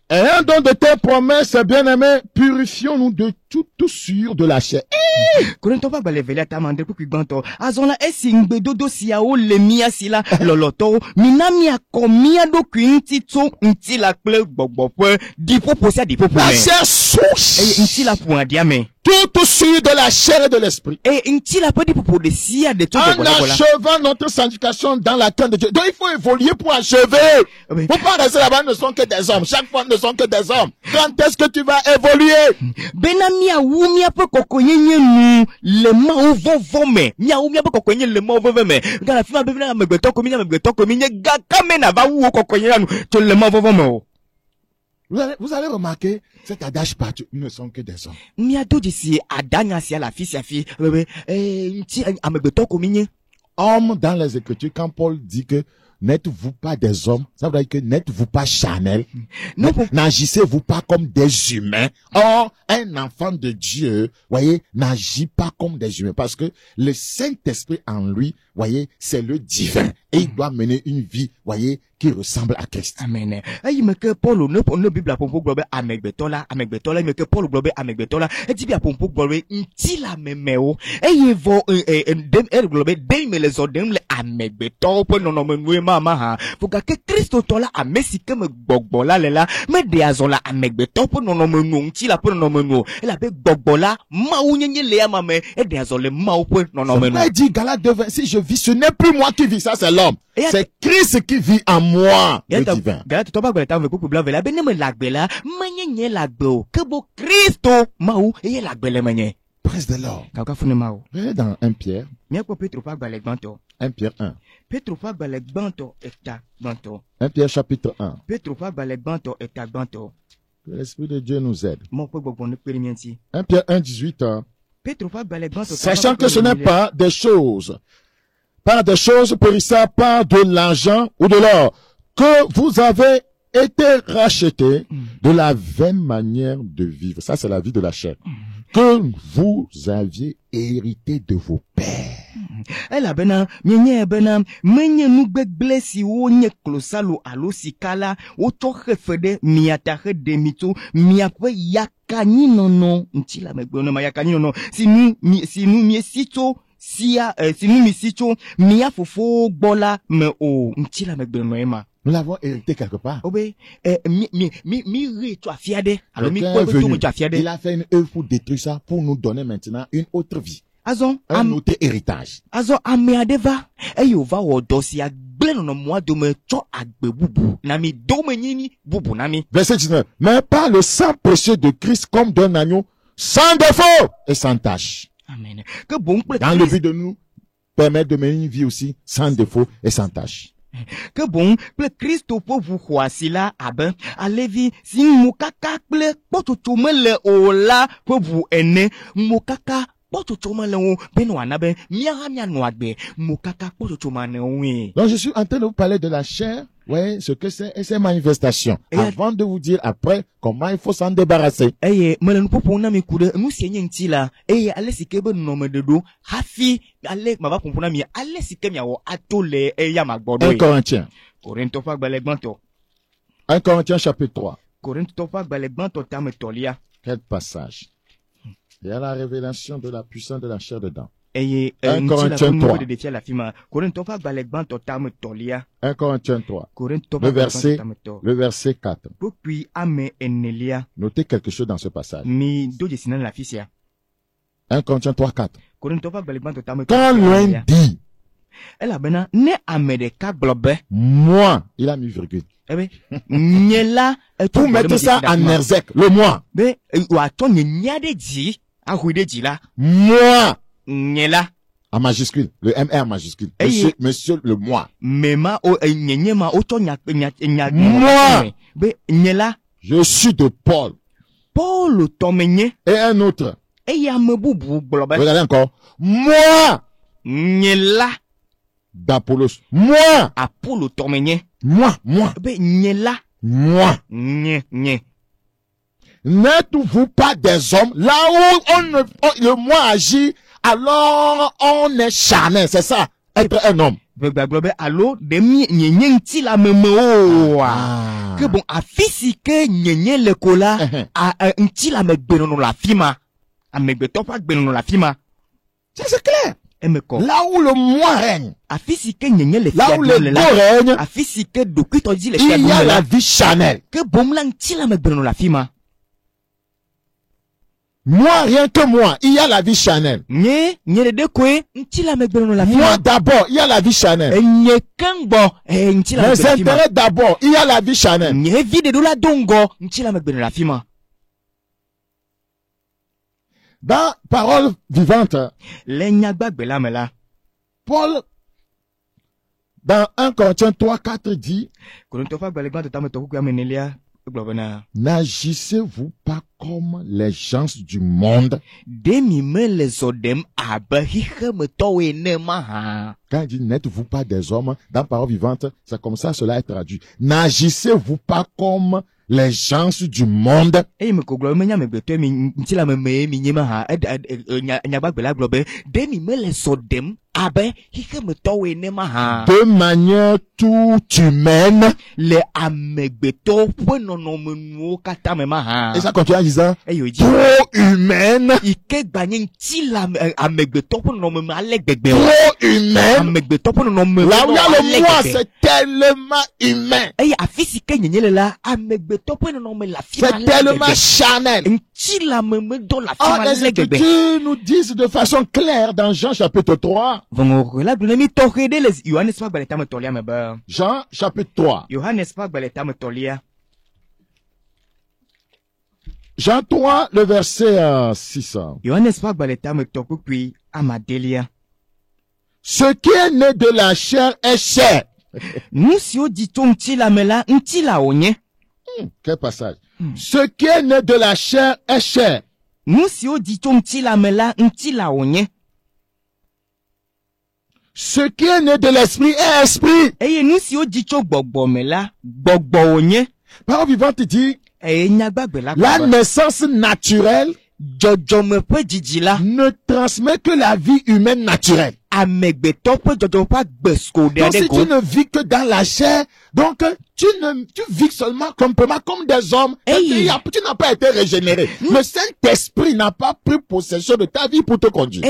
Ayant donc de telles promesses, bien-aimés, purifions-nous de toute souillure de la chair. Korinto pa gbale evele ata mande ku gbanto azonla esingbe dodo sia o le mia sila loloto minami akomia do kwinti to ntila ple gbogbopo dipo posia dipo la chair souche. Ntila pour diame. Tu toute suie de la chair et de l'esprit. En achevant notre sanctification dans la crainte de Dieu. Donc il faut évoluer pour achever. Faut pas rester là-bas, ne sont que des hommes. Chaque fois ne sont que des hommes. Quand est-ce que tu vas évoluer? Vous allez remarquer cet adage partout. Ils ne sont que des hommes. Homme dans les Écritures, quand Paul dit que n'êtes-vous pas des hommes, ça veut dire que n'êtes-vous pas charnel, n'agissez-vous pas comme des humains. Or, un enfant de Dieu, voyez, n'agit pas comme des humains parce que le Saint-Esprit en lui, voyez, c'est le divin et il doit mener une vie, voyez, qui ressemble à Christ. Amen. Ayi me que Paul ne Bible pompo globe amegbetola me que Paul globe amegbetola e ti bi pompo globe nti la memeo e vo dem globe dem me les ordem le amegbeto po no menwe mama ha fuka ke Kristo tola amesi ke me gbogbola lela me de azola amegbeto po no menu nti la po no menu e la be gbogbola ma unyenye le amame e de azole ma po no menu. Il dit Galates 2, si je vis, ce n'est plus moi qui vis, ça c'est l'homme. C'est Christ qui vit en moi, le divin. Presse de l'or. Regardez dans 1 Pierre. 1 Pierre 1. 1 Pierre chapitre 1. Que l'Esprit de Dieu nous aide. 1 Pierre 1, 18. Sachant que ce n'est pas des choses périssables, par de l'argent ou de l'or, que vous avez été rachetés de la vaine manière de vivre. Ça, c'est la vie de la chair. Que vous aviez hérité de vos pères. Ela bena nyenye bena menye nugbe blesi wo nye klosalo alo sikala wo to refede miata de mito miakwe yakani nono ntila megbono ma yakani nono sinu mi sito sia sinu mi sito mia fofo gbola me o ntila megbono ema. Nous l'avons hérité quelque part. Il a fait une œuvre pour détruire ça, pour nous donner maintenant une autre vie. Un autre héritage. Verset 19. Mais par le sang précieux de Christ comme d'un agneau, sans défaut et sans tache. Amen. Dans le but de nous permettre de mener une vie aussi sans défaut et sans tache. Que bon, ple Christo pour vous croisila aben, alevi, si mukaka ple, potutumele ola, pour vous ene, mukaka, potutumele o, benoanabe, miahamia noagbe, mukaka, potutumane oui. Donc je suis en train de vous parler de la chair, ouais, ce que c'est, et ses manifestations. Avant de vous dire après comment il faut s'en débarrasser. Eye, melen popo na mi kude, nous sienye ntila, eye, ale sikebe nome de do, hafi, ale, maba pompona mi, ale sikeme ya wo atole, eya magbodo. 1 Corinthiens. 1 Corinthiens chapitre 3. Quel passage. Il y a la révélation de la puissance de la chair dedans. 1 Corinthiens 3. 1 Corinthiens 3. Le verset 4. Notez quelque chose dans ce passage. 1 Corinthiens 3, 4. Quand l'un dit, moi, il a mis virgule. Pour mettre ça en erzek, le moi. Moi. En majuscule, le MR majuscule. Monsieur le moi. Moi. Je suis de Paul. Et un autre. Regardez encore. Moi. D'Apollos. Moi. Moi. N'êtes-vous pas des hommes? Là où le moi agit, alors on est charnel, c'est ça, être un homme. Que bon, a physique nyenye le kola, a ntila me benono la fima, a me betopa benono la fima. C'est clair. Là où le moi règne, a physique nyenye le là où le go règne, a physique de kuto dit le il y a la vie charnelle. Que bon la ntila me benono la fima. Moi, rien que moi, il y a la vie charnelle. Moi d'abord, il y a la vie charnelle. Mes intérêts d'abord, il y a la vie charnelle. Dans Parole vivante, Paul, dans 1 Corinthiens 3:4 dit, n'agissez-vous pas comme les gens du monde? Quand il dit n'êtes-vous pas des hommes, dans Parole vivante, c'est comme ça cela est traduit. N'agissez-vous pas comme les gens du monde? De manière toute humaine. Et ça continue en disant trop humaine. Trop humaine. Là où il y a le moi, c'est tellement humain. C'est tellement charnel. Or, les Écritures nous disent de façon claire dans Jean chapitre 3. Jean chapitre 3. Jean 3, le verset 6. Ce qui est né de la chair est chair. Quel passage? Ce qui est né de la chair est chair. Ce qui est né de l'esprit est esprit. Parole vivante dit, la naissance naturelle ne transmet que la vie humaine naturelle. Donc si tu ne vis que dans la chair, donc tu vis seulement simplement comme des hommes. Tu n'as pas été régénéré. Le Saint-Esprit n'a pas pris possession de ta vie pour te conduire.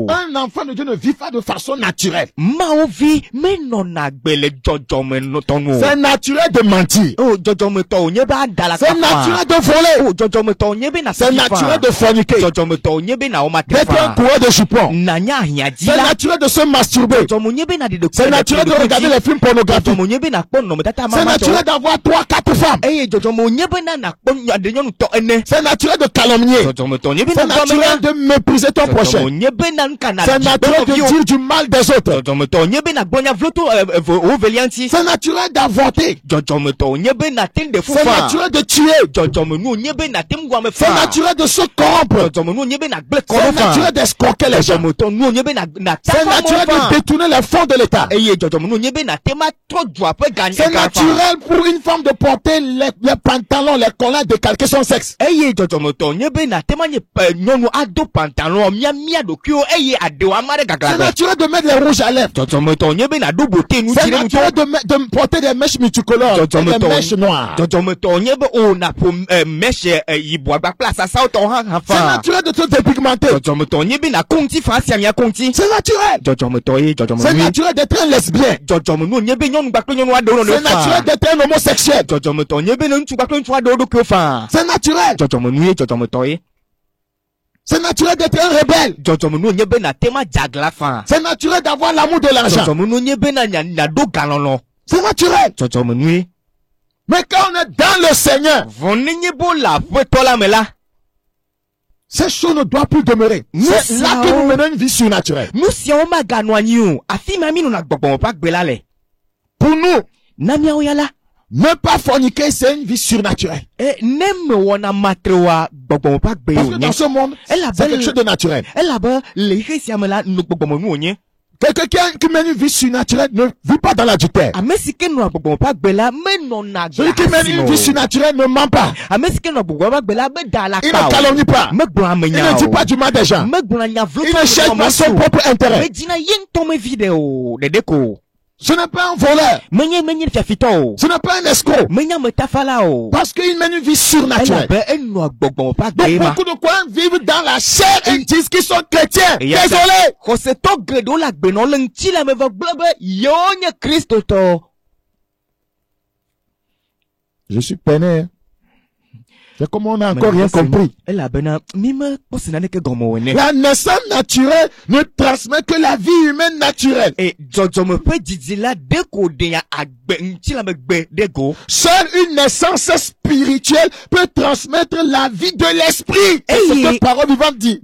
Un enfant de Dieu ne vit pas de façon naturelle. C'est naturel de mentir. C'est naturel de voler. C'est naturel de forniquer. D'être un coureur de jupons. C'est naturel de se masturber. C'est naturel de regarder les films pornographiques. C'est naturel d'avoir 3-4 femmes. C'est naturel de calomnier. C'est naturel de mépriser ton prochain. C'est naturel de dire du mal des autres. C'est naturel d'avorter. C'est naturel de tuer. C'est naturel de se corrompre. C'est naturel d'escroquer les gens. C'est naturel de détourner les fonds de l'État. C'est naturel pour une femme de porter les pantalons, les collants décalquer son sexe. C'est naturel de mettre les rouges à lèvres. C'est naturel de porter des mèches multicolores, des mèches noires. C'est naturel de te dépigmenter. C'est naturel. C'est naturel d'être un lesbien. C'est naturel d'être un homosexuel. C'est naturel. C'est naturel d'être un rebelle. C'est naturel d'avoir l'amour de l'argent. C'est naturel. Mais quand on est dans le Seigneur, ces choses ne doivent plus demeurer. C'est là que nous menons une vie surnaturelle. Pour nous, ne pas forniquer, c'est une vie surnaturelle. Parce que dans ce monde, c'est quelque chose de naturel. Quelqu'un qui mène une vie surnaturelle ne vit pas dans l'adultère. Celui qui mène une vie surnaturelle ne ment pas. Il ne calomnie pas. Il ne dit pas du mal des gens. Il ne cherche pas son propre intérêt. Ce n'est pas un voleur. Ce n'est pas un escroc. Parce qu'il mène une vie surnaturelle. Donc beaucoup de croyants vivent dans la chair et disent qu'ils sont chrétiens. Désolé. Je suis peiné. C'est comme on n'a encore rien compris. La naissance naturelle ne transmet que la vie humaine naturelle. Seule une naissance spirituelle peut transmettre la vie de l'esprit. C'est ce que Parole vivante dit.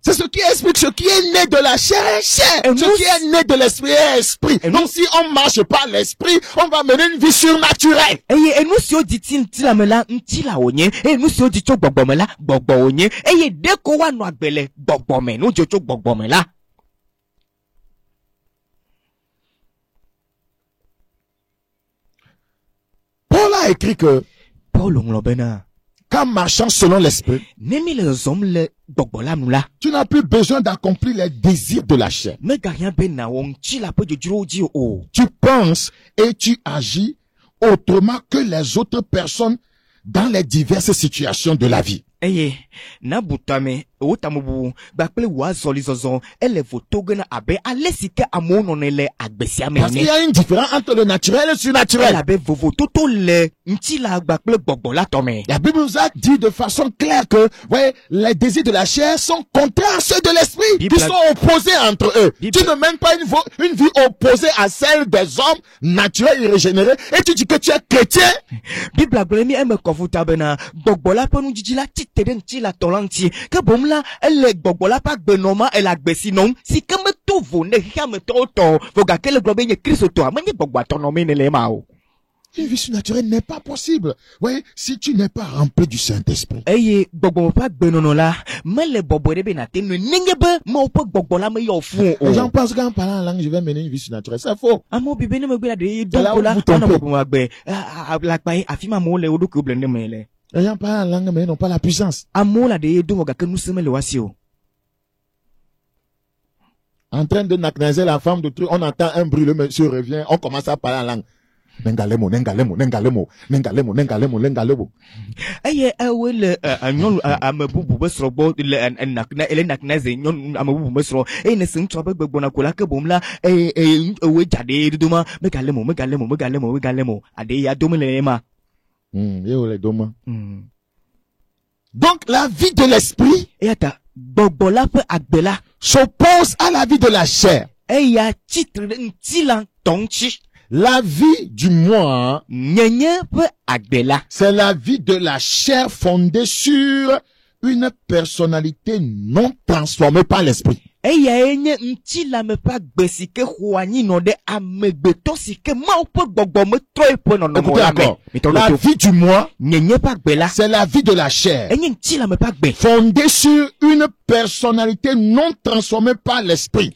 C'est ce qui explique ce qui est né de la chair est chair. Ce qui est né de l'esprit est esprit. Donc si on marche pas l'esprit, on va mener une vie surnaturelle. Paul a écrit que qu'en marchant selon l'esprit, tu n'as plus besoin d'accomplir les désirs de la chair. Tu penses et tu agis autrement que les autres personnes dans les diverses situations de la vie. Parce qu'il y a une différence entre le naturel et le surnaturel. La Bible nous a dit de façon claire que les désirs de la chair sont contraires à ceux de l'esprit, qui sont opposés entre eux. Tu ne mènes pas une vie opposée à celle des hommes naturels et régénérés et tu dis que tu es chrétien. Une vie surnaturelle n'est pas possible. Oui, si tu n'es pas rempli du Saint-Esprit. Les gens pensent qu'en parlant en langue, je vais mener une vie surnaturelle. C'est faux. C'est là où vous trompez. Les gens parlent en langue, mais ils n'ont pas la puissance. En train de naknazer la femme de truc, on entend un bruit, le monsieur revient, on commence à parler en langue. Nengalemo. Donc la vie de l'esprit s'oppose à la vie de la chair. La vie du moi, c'est la vie de la chair fondée sur une personnalité non transformée par l'esprit. Écoutez encore. La vie du moi, c'est la vie de la chair, fondée sur une personnalité non transformée par l'esprit.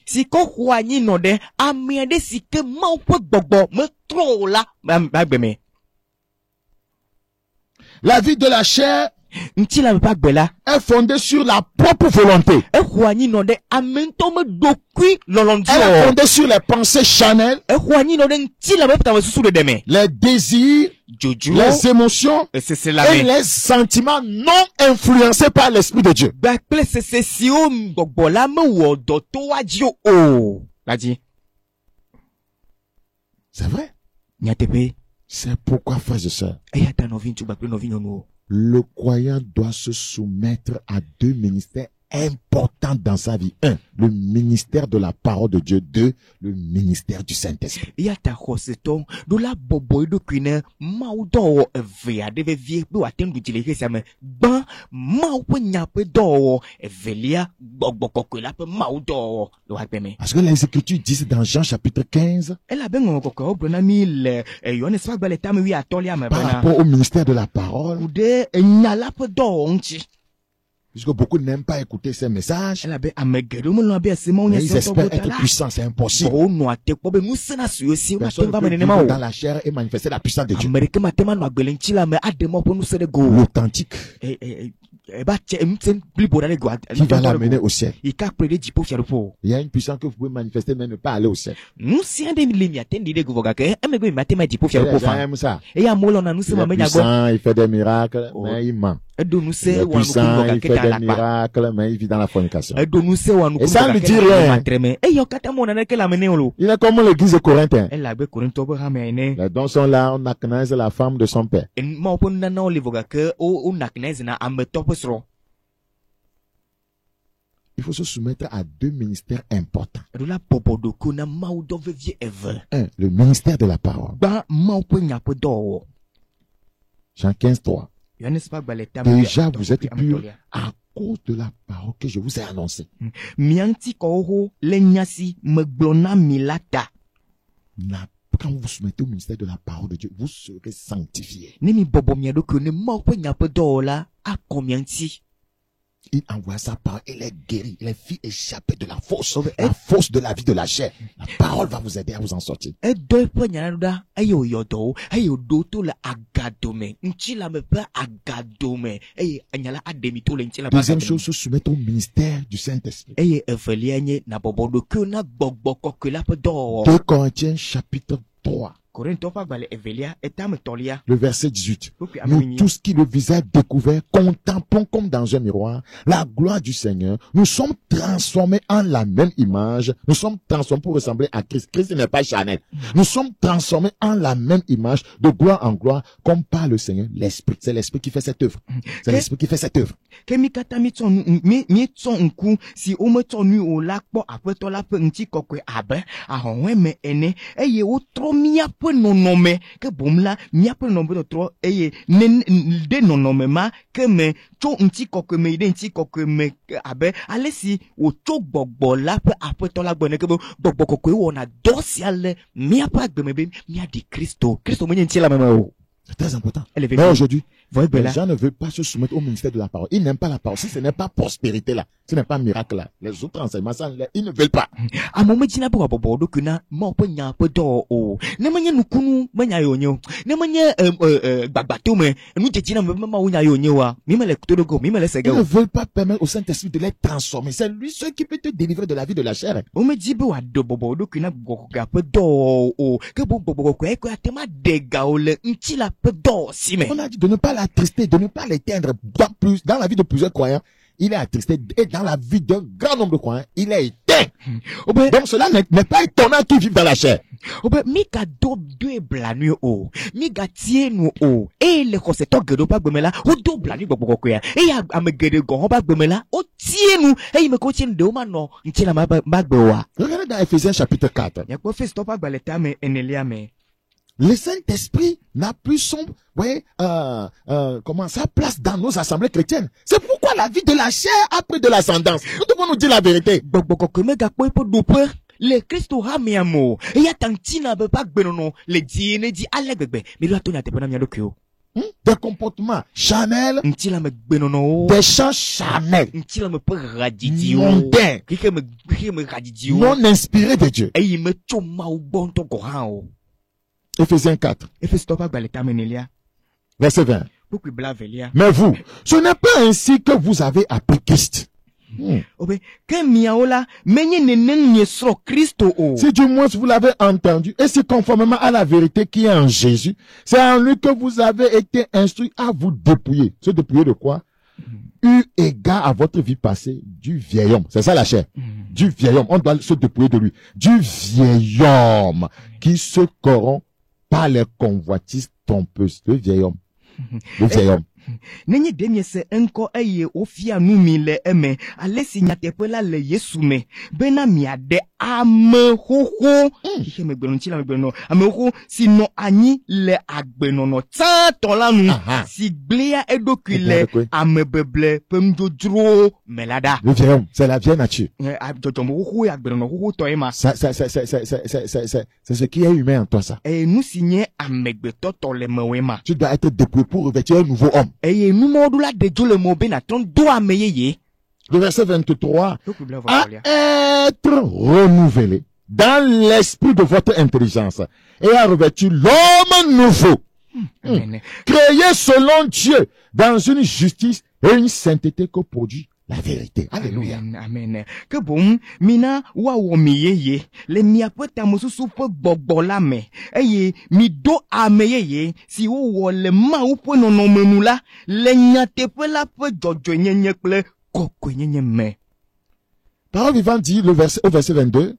La vie de la chair est fondée sur la propre volonté. Elle est fondée sur les pensées charnelles, les désirs, les émotions et les sentiments non influencés par l'Esprit de Dieu. C'est vrai. C'est pourquoi, frères et sœurs, le croyant doit se soumettre à deux ministères importants dans sa vie. 1, le ministère de la parole de Dieu. 2, le ministère du Saint-Esprit. Parce que les Écritures disent dans Jean chapitre 15, par rapport au ministère de la parole, puisque beaucoup n'aiment pas écouter ces messages, mais ils espèrent être puissants, c'est impossible. Personne ne peut vivre dans la chair et manifester la puissance de Dieu. L'authentique qui va l'amener au ciel. Il y a une puissance que vous pouvez manifester mais ne pas aller au ciel. La puissance, il fait des miracles, mais il ment. Le puissant, il fait des miracles, mais il vit dans la fornication. Et ça ne dit rien. Il est comme l'église de Corinthe. Les dons sont là, on acknowledge la femme de son père. Il faut se soumettre à deux ministères importants. Un, le ministère de la parole. Jean 15:3. Déjà, vous êtes purs à cause de la parole que je vous ai annoncée. Quand vous vous soumettez au ministère de la parole de Dieu, vous serez sanctifiés. Il envoie sa parole, il est guéri, il est fait échapper de la force de la vie de la chair. La parole va vous aider à vous en sortir. Deuxième chose, se soumettre au ministère du Saint-Esprit. 2 Corinthiens chapitre 3. Le verset 18. Nous tous qui le visage découvert contemplons comme dans un miroir la gloire du Seigneur. Nous sommes transformés en la même image. Nous sommes transformés pour ressembler à Christ. Christ n'est pas charnel. Nous sommes transformés en la même image de gloire en gloire comme par le Seigneur l'Esprit. C'est l'Esprit qui fait cette œuvre. C'est l'Esprit qui fait cette œuvre. Non nommé que bomla mia pe nombre de trop et de non nommé ma que me cho nti koke me identi koke me abe alesi o cho gbogbo la pe apeto la gbone ke gbogbo koke wona dosial mia pa gbe me mia di Christo me nti la même o. C'est très important. Mais aujourd'hui, les gens ne veulent pas se soumettre au ministère de la parole. Ils n'aiment pas la parole. Si ce n'est pas prospérité là, ce n'est pas miracle là, les autres enseignements, ils ne veulent pas. Ils ne veulent pas permettre au Saint-Esprit de les transformer. C'est lui seul qui peut te délivrer de la vie de la chair. On a dit de ne pas l'attrister, de ne pas l'éteindre. Dans la vie de plusieurs croyants, il est attristé, et dans la vie d'un grand nombre de croyants, il est éteint. Donc cela n'est pas étonnant qu'ils vivent dans la chair. Regardez dans Ephésiens chapitre 4. Le Saint-Esprit n'a plus sa place dans nos assemblées chrétiennes. C'est pourquoi la vie de la chair a pris de l'ascendance. Nous devons nous dire la vérité. Le Christ aura mis un mot. Et y a tant tina be pas benono. Le dîner dit à l'egbe. Mais là, ton a te pena mia lokyo. Des comportements charnels. Des chants charnels. Mondains. Non inspirés de Dieu. Ephésiens 4. Verset 20. Mais vous, ce n'est pas ainsi que vous avez appris Christ. Si du moins vous l'avez entendu, et si conformément à la vérité qui est en Jésus, c'est en lui que vous avez été instruits à vous dépouiller. Se dépouiller de quoi? Eu égard à votre vie passée du vieil homme. C'est ça la chair. Du vieil homme. On doit se dépouiller de lui. Du vieil homme qui se corrompt par les convoitises trompeuses. Le vieil homme. Le vieil homme. Nenye demie se enko eye ofia numi le eme alesi nyatepela le Yesu me bena miade ame hoho ihe megbelonchi la megbelno ame hoho sino anyi le agbenono tanto lanu si glea edokile ame beble pemjojro melada. Le vieil homme, c'est la vieille nature. C'est ce qui est humain en toi, ça. Et nous signer amegbeto le mewema. Tu dois être dépouillé pour revêtir un nouveau homme. Et nous modula de Dieu le mobé n'attend doit meyeye. Le verset 23. À être renouvelé dans l'esprit de votre intelligence et à revêtir l'homme nouveau. Créé selon Dieu dans une justice et une sainteté que produit la vérité. Alléluia. Amen. Que bon, mina wa wo mi yeye, le mi apota mususu pe gbogbo la me. Eye mi do ameyeye, si wo le ma ou pe nono menu la, le nyate pe la pe jojo nyenye ple koko nyenye me. Parole vivante dit au verset 22.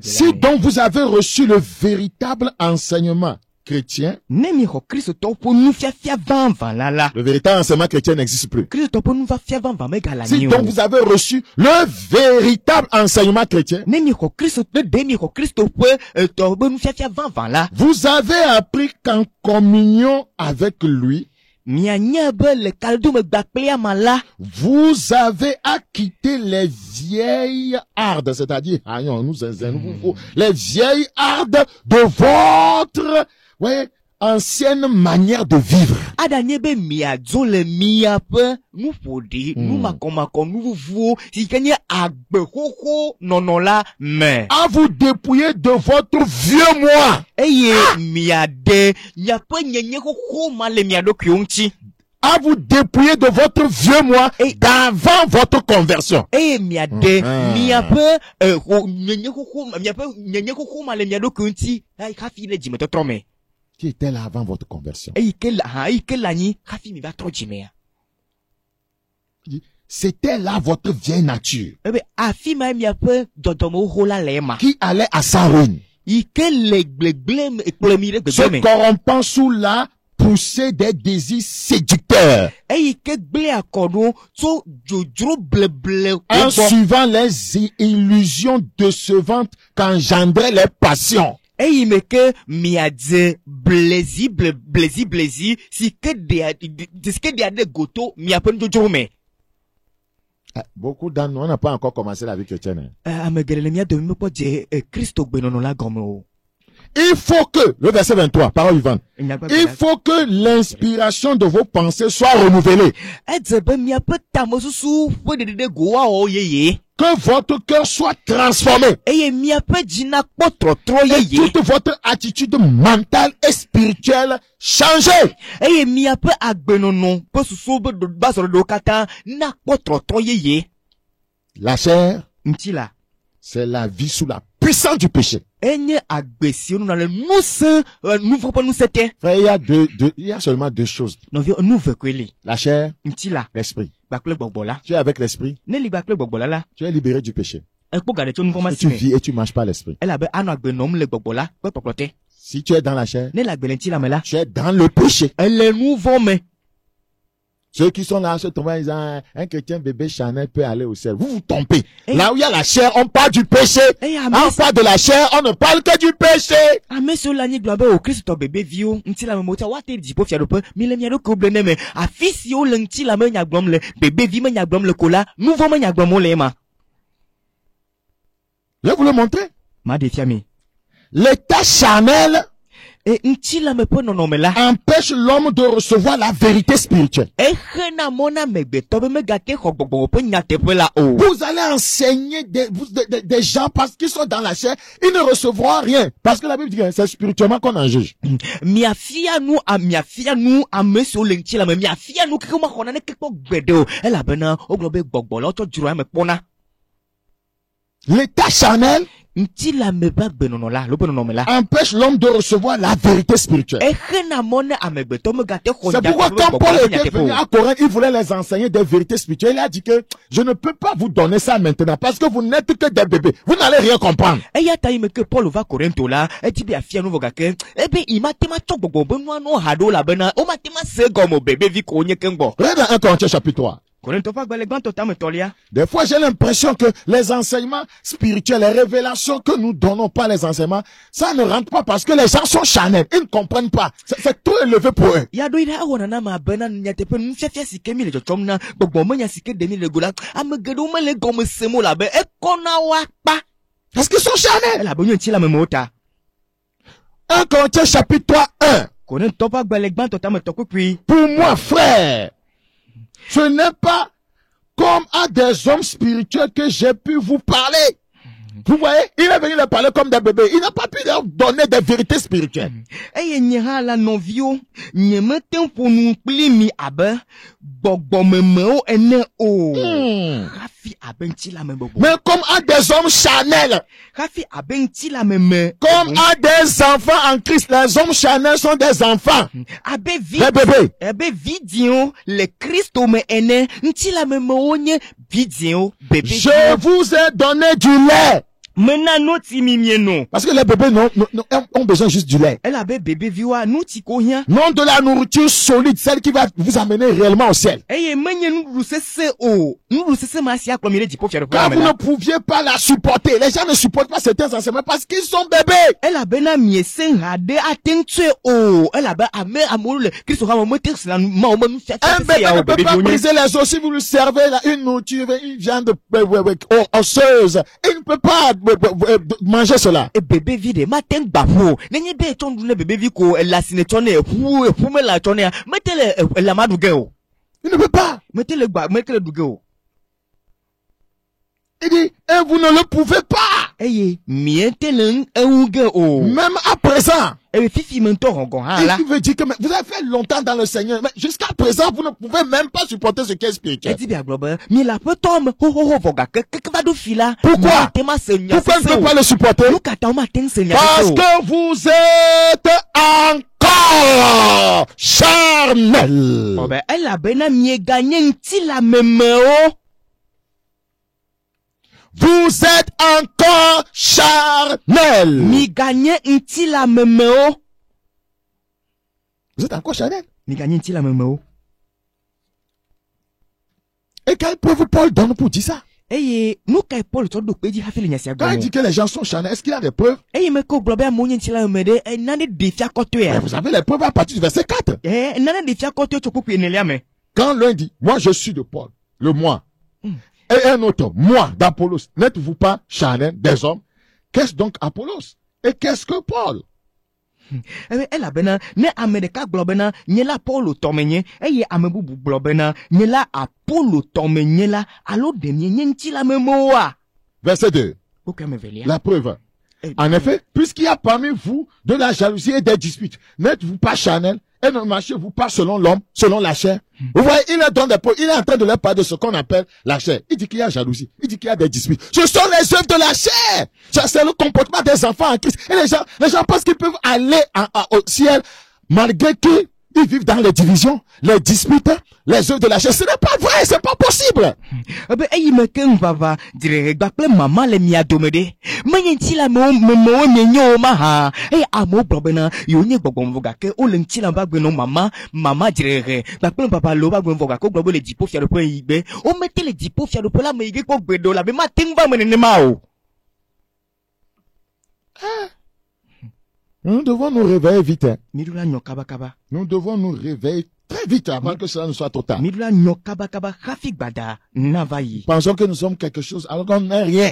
Si donc vous avez reçu le véritable enseignement chrétien, le véritable enseignement chrétien n'existe plus. Si donc vous avez reçu le véritable enseignement chrétien, vous avez appris qu'en communion avec lui, vous avez acquitté les vieilles hardes, c'est-à-dire les vieilles hardes de votre ancienne manière de vivre. À vous dépouiller de votre vieux moi. À vous dépouiller de votre vieux moi d'avant votre conversion. Qui était là avant votre conversion? C'était là votre vieille nature qui allait à sa ruine, se corrompant sous la poussée des désirs séducteurs, en suivant les illusions décevantes qu'engendraient les passions. Beaucoup d'entre nous, on n'a pas encore commencé la vie chrétienne. Il faut que, le verset 23, parole vivante, il faut que l'inspiration de vos pensées soit renouvelée. Que votre cœur soit transformé. Et toute votre attitude mentale et spirituelle changée. La chair, c'est la vie sous la puissance du péché. Frère, il y a seulement deux choses. La chair, l'esprit. Tu es avec l'esprit. Tu es libéré du péché. Tu vis et tu ne marches pas l'esprit. Si tu es dans la chair, tu es dans le péché. Ceux qui sont là, se trompent, ils disent, un chrétien bébé Chanel peut aller au ciel. Vous vous trompez. Là où il y a la chair, on parle du péché. On parle de la chair, on ne parle que du péché. Je vais vous le montrer. L'état charnel empêche l'homme de recevoir la vérité spirituelle. Vous allez enseigner des gens parce qu'ils sont dans la chair, ils ne recevront rien. Parce que la Bible dit que c'est spirituellement qu'on en juge. L'état charnel empêche l'homme de recevoir la vérité spirituelle. C'est pourquoi quand Paul était venu à Corinthe, il voulait les enseigner des vérités spirituelles. Il a dit que je ne peux pas vous donner ça maintenant parce que vous n'êtes que des bébés. Vous n'allez rien comprendre. Regardez dans 1 Corinthiens chapitre 3. Des fois, j'ai l'impression que les enseignements spirituels, les révélations que nous donnons pas les enseignements, ça ne rentre pas parce que les gens sont charnels. Ils ne comprennent pas. C'est trop élevé pour eux. Parce qu'ils sont charnels. 1 Corinthiens chapitre 3, 1. Pour moi, frère, ce n'est pas comme à des hommes spirituels que j'ai pu vous parler. Vous voyez, il est venu leur parler comme des bébés. Il n'a pas pu leur donner des vérités spirituelles. Et il y a la novio, n'y mettons pour nous pli mi abe, bogbomemeo ene o. Rafi abenti la même bobo. Mais comme à des hommes charnels. Rafi abenti la même. Comme à des enfants en Christ. Les hommes charnels sont des enfants. Abe les bébés. Abe vidéo, les Christo me ene, nti la même onye vidéo, bébé. Je vous ai donné du lait. Maintenant, non. Parce que les bébés ont besoin juste du lait. Elle a bébé viwa, nous tiko rien. Non de la nourriture solide, celle qui va vous amener réellement au ciel. Car vous ne pouviez pas la supporter. Les gens ne supportent pas certains enseignements parce qu'ils sont bébés. Elle a ben ami senrade attention oh. Elle a ben amé amour qui sera mon moteur c'est la maman. Un bébé ne peut pas briser les os si vous lui servez une nourriture, une viande osseuse. Il ne peut pas manger cela. Et bébé vide matin bafo. N'ayez pas ton le bébé vico la sinetone pour me la tonner. Mettez la madougueo. Il ne peut pas. Mettez le dougueo. Il dit, et vous ne le pouvez pas. Même à présent. Il veut dire que vous avez fait longtemps dans le Seigneur, mais jusqu'à présent, vous ne pouvez même pas supporter ce qui est spirituel. Pourquoi? Pourquoi il ne peut pas le supporter? Parce que vous êtes encore charnel. Vous êtes encore charnel. Mi gagne nti la memeo. Vous êtes encore charnel. Mi gagne nti la memeo. Et quelle preuve Paul donne pour dire ça? Eh, nous quand Paul te do pédi hafeli nyasia. Quand il dit que les gens sont charnels, est-ce qu'il a des preuves? Eh, mais ko globe amonye nti la memede, e nane defia koto ya. Vous avez les preuves à partir du verset 4. Eh, nane defia koto choku enelia me. Quand l'un dit, moi je suis de Paul, le moi. Et un autre, moi, d'Apollos, n'êtes-vous pas charnel des hommes? Qu'est-ce donc Apollos? Et qu'est-ce que Paul? Elle a bena, ne Amerika globena, nye la Paul tomenye, eye amebubu globena, nye la Apollo tomenye la, alo demye nye nti la memoa. Verset 2. La preuve. En effet, puisqu'il y a parmi vous de la jalousie et des disputes, n'êtes-vous pas charnel? Et ne marchez-vous pas selon l'homme, selon la chair? Vous voyez, il est en train de leur parler de ce qu'on appelle la chair. Il dit qu'il y a jalousie. Il dit qu'il y a des disputes. Ce sont les œuvres de la chair. Ça, c'est le comportement des enfants en Christ. Et les gens pensent qu'ils peuvent aller au ciel malgré qu'ils vivent dans les divisions, les disputes, les œuvres de la chair. Ce n'est pas vrai, c'est pas possible. Maman le mia domede. Manyenti la mo nyenyo ma e amo problema yonye gbogbo voga ke o le nti la ba gbe no mama direre gbapele papa lo ba gbe voga ko gbogbo le dipo fia le point igbe o mette le dipo fia le point la me igbe ko gbe do la be ma tingba menene ma o. Nous devons nous réveiller vite. Nous devons nous réveiller très vite avant que cela ne soit trop tard. Pensons que nous sommes quelque chose alors qu'on n'est rien.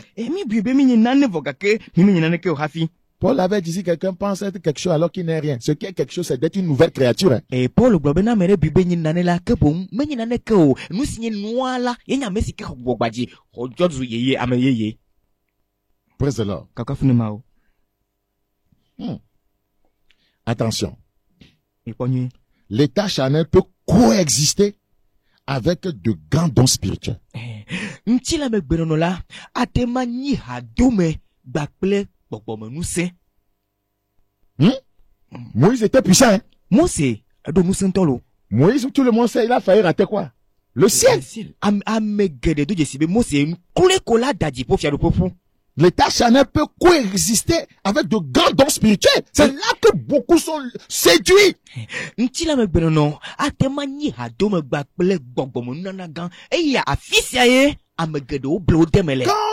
Paul avait dit si quelqu'un pense être quelque chose alors qu'il n'est rien. Ce qui est quelque chose, c'est d'être une nouvelle créature. Et Paul Praise the Lord. Attention. L'état charnel peut coexister avec de grands dons spirituels. Moïse était puissant. Hein? Moïse, tout le monde sait, il a failli rater quoi? Le ciel. L'état charnel peut coexister avec de grands dons spirituels. C'est là que beaucoup sont séduits. Quand on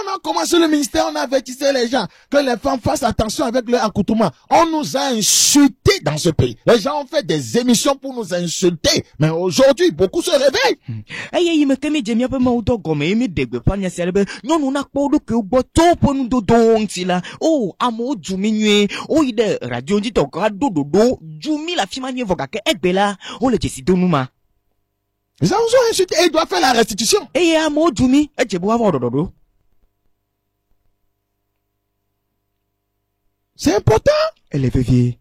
a commencé le ministère, on avertissait les gens que les femmes fassent attention avec leur accoutrement. On nous a insultés dans ce pays. Les gens ont fait des émissions pour nous insulter. Mais aujourd'hui, beaucoup se réveillent. Les gens ont insulté et ils doivent faire la restitution. C'est important. Elle est vieille.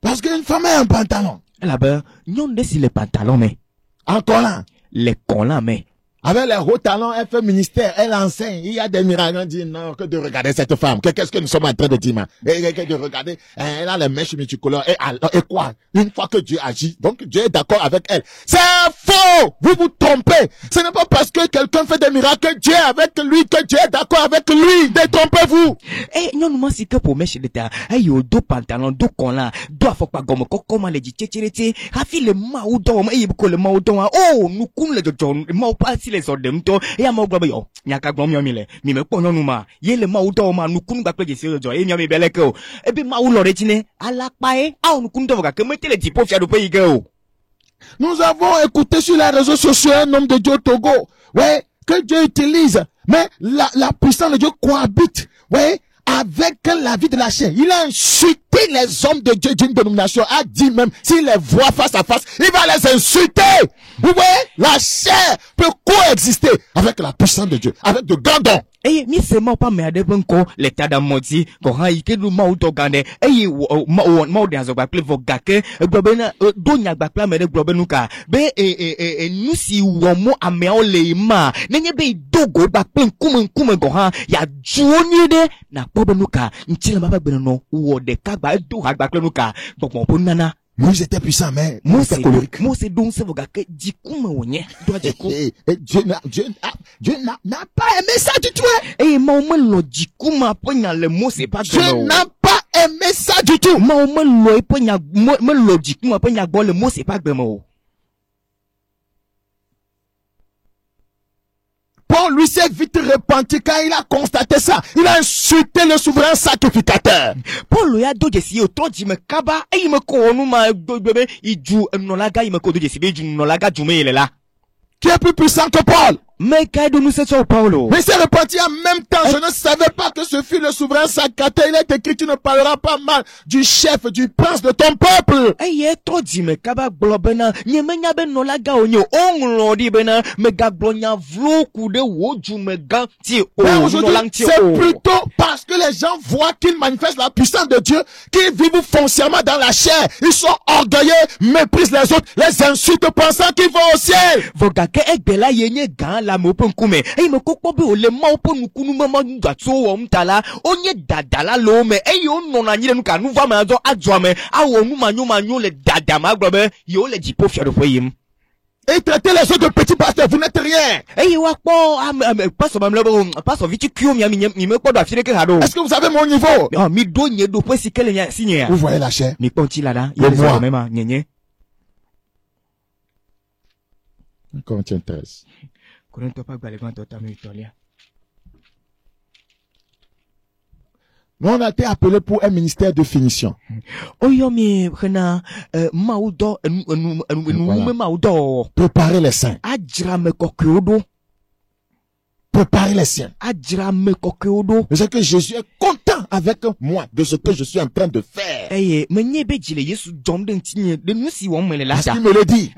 Parce qu'une femme a un pantalon. Là-bas, nous on si les pantalons, mais. En collant. Les collants, mais. Avec les hauts talons, elle fait ministère, elle enseigne. Il y a des miracles. On dit non, que de regarder cette femme. Qu'est-ce que nous sommes en train de dire, man? Que de regarder, elle a les mèches multicolores. Et quoi? Une fois que Dieu agit, donc Dieu est d'accord avec elle. C'est faux! Vous vous trompez! Ce n'est pas parce que quelqu'un fait des miracles que Dieu est avec lui, que Dieu est d'accord avec lui. Détrompez-vous! Non, non, c'est que pour mèches de terre. Yo, deux pantalons, deux collants, deux faut pas gomme, comment les dit, tchétchérété, rafi le maoudon, le maoudon, oh, nous coulons le John, mau pas si les ordres to et à mon globe yo nyaka glom yo mile mi me pono numa ye le ma uto ma nu kunu bakpe jesi jo e mi me beleke o e bi ma u lore tine ala pa e a onu kunu to ka mete le tipo fia do pays o. Nous avons écouté sur les réseaux sociaux un homme de Dieu au Togo, ouais, que Dieu utilise, mais la puissance de Dieu cohabite, ouais, avec la vie de la chair. Il a insulté les hommes de Dieu d'une dénomination, a dit même, s'il les voit face à face, il va les insulter. Vous voyez, la chair peut coexister avec la puissance de Dieu, avec de grands dons. Mi se ma pas me de banko le tada moti ko ha ike du ma uto gande ma de azo gbaple vo gake gbobe na do nya gbapla me de gbobe nuka be nu si wo mo ame o le ma nenye be dogo gbape nkume go ha ya juoni de na gbobe nuka ntile ma ba gbe no wo de ka gba do ha gbaple nuka gbogbo po nana. Moïse était puissant, mais Moïse était colérique. Moïse donc c'est voga que dikume wonye doit diku. Dieu n'a pas aimé ça du tout. Ma lo dikuma ponya le Moïse pas Dieu n'a pas aimé ça du tout. Ma lo ponya me lo dikuma ponya bo le Moïse pas gbemo. Paul lui s'est vite repenti quand il a constaté ça. Il a insulté le souverain sacrificateur. Paul a do jesi o to di me kaba e me ko onu ma bebe iju nolaga i me ko do jesi be ju nolaga ju me là. Qui est plus puissant que Paul? Mais Kaido nous c'est sur Paulo. Mais il s'est repenti en même temps. Je ne savais pas que ce fut le souverain sacrificateur. Il est écrit, tu ne parleras pas mal du chef, du prince de ton peuple. To di me kaba globena, nye menya ben no laga onyo, on di bena, me ga glonya vlo kude woju me ga ti o. C'est plutôt parce que les gens voient qu'ils manifestent la puissance de Dieu, qu'ils vivent foncièrement dans la chair. Ils sont orgueilleux, méprisent les autres, les insultent pensant qu'ils vont au ciel. Vogake ekbela yenye gan la mo pon kume e me kokpo be o le ma opon kunu mama ngatso o mtala onye dadala lo me e yo no na nyire nu ka nu va ma zo adwo me awo nu manyo le dada ma gbobe yo le dipo fiado foyim et traiter les autres de petits pasteurs, vous n'êtes rien. E yo akpo pastor mamle pastor viti kio mi me kpodo afire ke hado. Est-ce que vous avez mon niveau? Mi do nye do po sikele nya sinye. Vous voyez la chair? Mi ponti là là, il est ça même nyenye. Corinthiens 13. Nous on a été appelés pour un ministère de finition. Préparer les saints. Préparer les siens. Je sais que Jésus est content avec moi de ce que je suis en train de faire. Parce qu'il me le dit.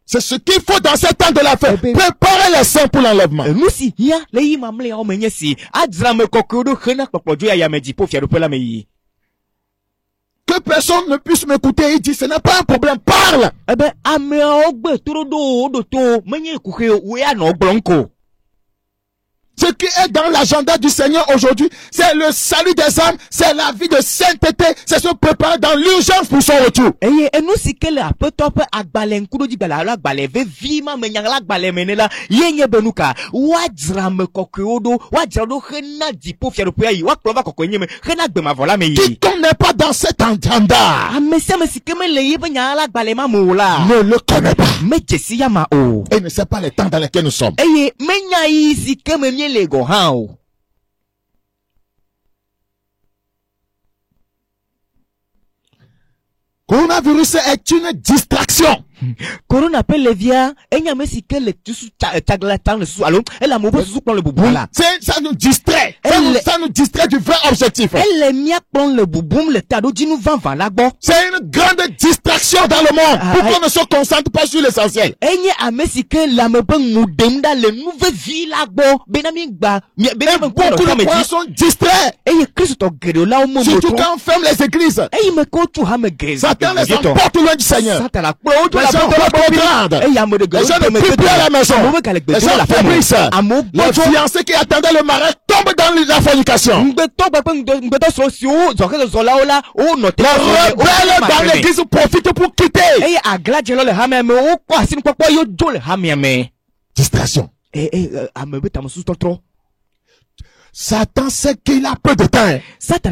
C'est ce qu'il faut dans ces temps de la fête. Préparer les saints pour l'enlèvement. Que personne ne puisse m'écouter. Il dit, ce n'est pas un problème. Parle. Ce qui est dans l'agenda du Seigneur aujourd'hui, c'est le salut des âmes, c'est la vie de sainteté, c'est se préparer dans l'urgence pour son retour. Quiconque n'est pas dans cet agenda ne le connaît pas et ne sait pas les temps dans lesquels nous sommes. Coronavirus est une distraction. Corona appelle les vieux, et n'y a même si que les taglatans le sous, allô, elle a mauvais sous le boubou là. Ça nous distrait. Ça nous distrait du vrai objectif. Elle est mia prend le bouboum, le tado dit nous vend là bas. C'est une grande distraction dans le monde. Pourquoi on ne se concentre pas sur l'essentiel? Et n'y a même si que la me bang moudem dans les nouvelles villes là bas. Benami ba, beaucoup de gens sont distraits. Et y a Christ au guédo là au moment. Surtout quand on ferme les églises. Et il me compte tout à me guérir. Satan les emporte loin du Seigneur. Satan la les gens doivent comprendre. Et il y a me de les gens ne prient plus à la maison. Les gens faiblissent. Les fiancés qui attendaient le mariage tombent dans la fornication. Les rebelles dans l'église profitent pour quitter. Distraction. Satan sait qu'il a peu de temps. Satan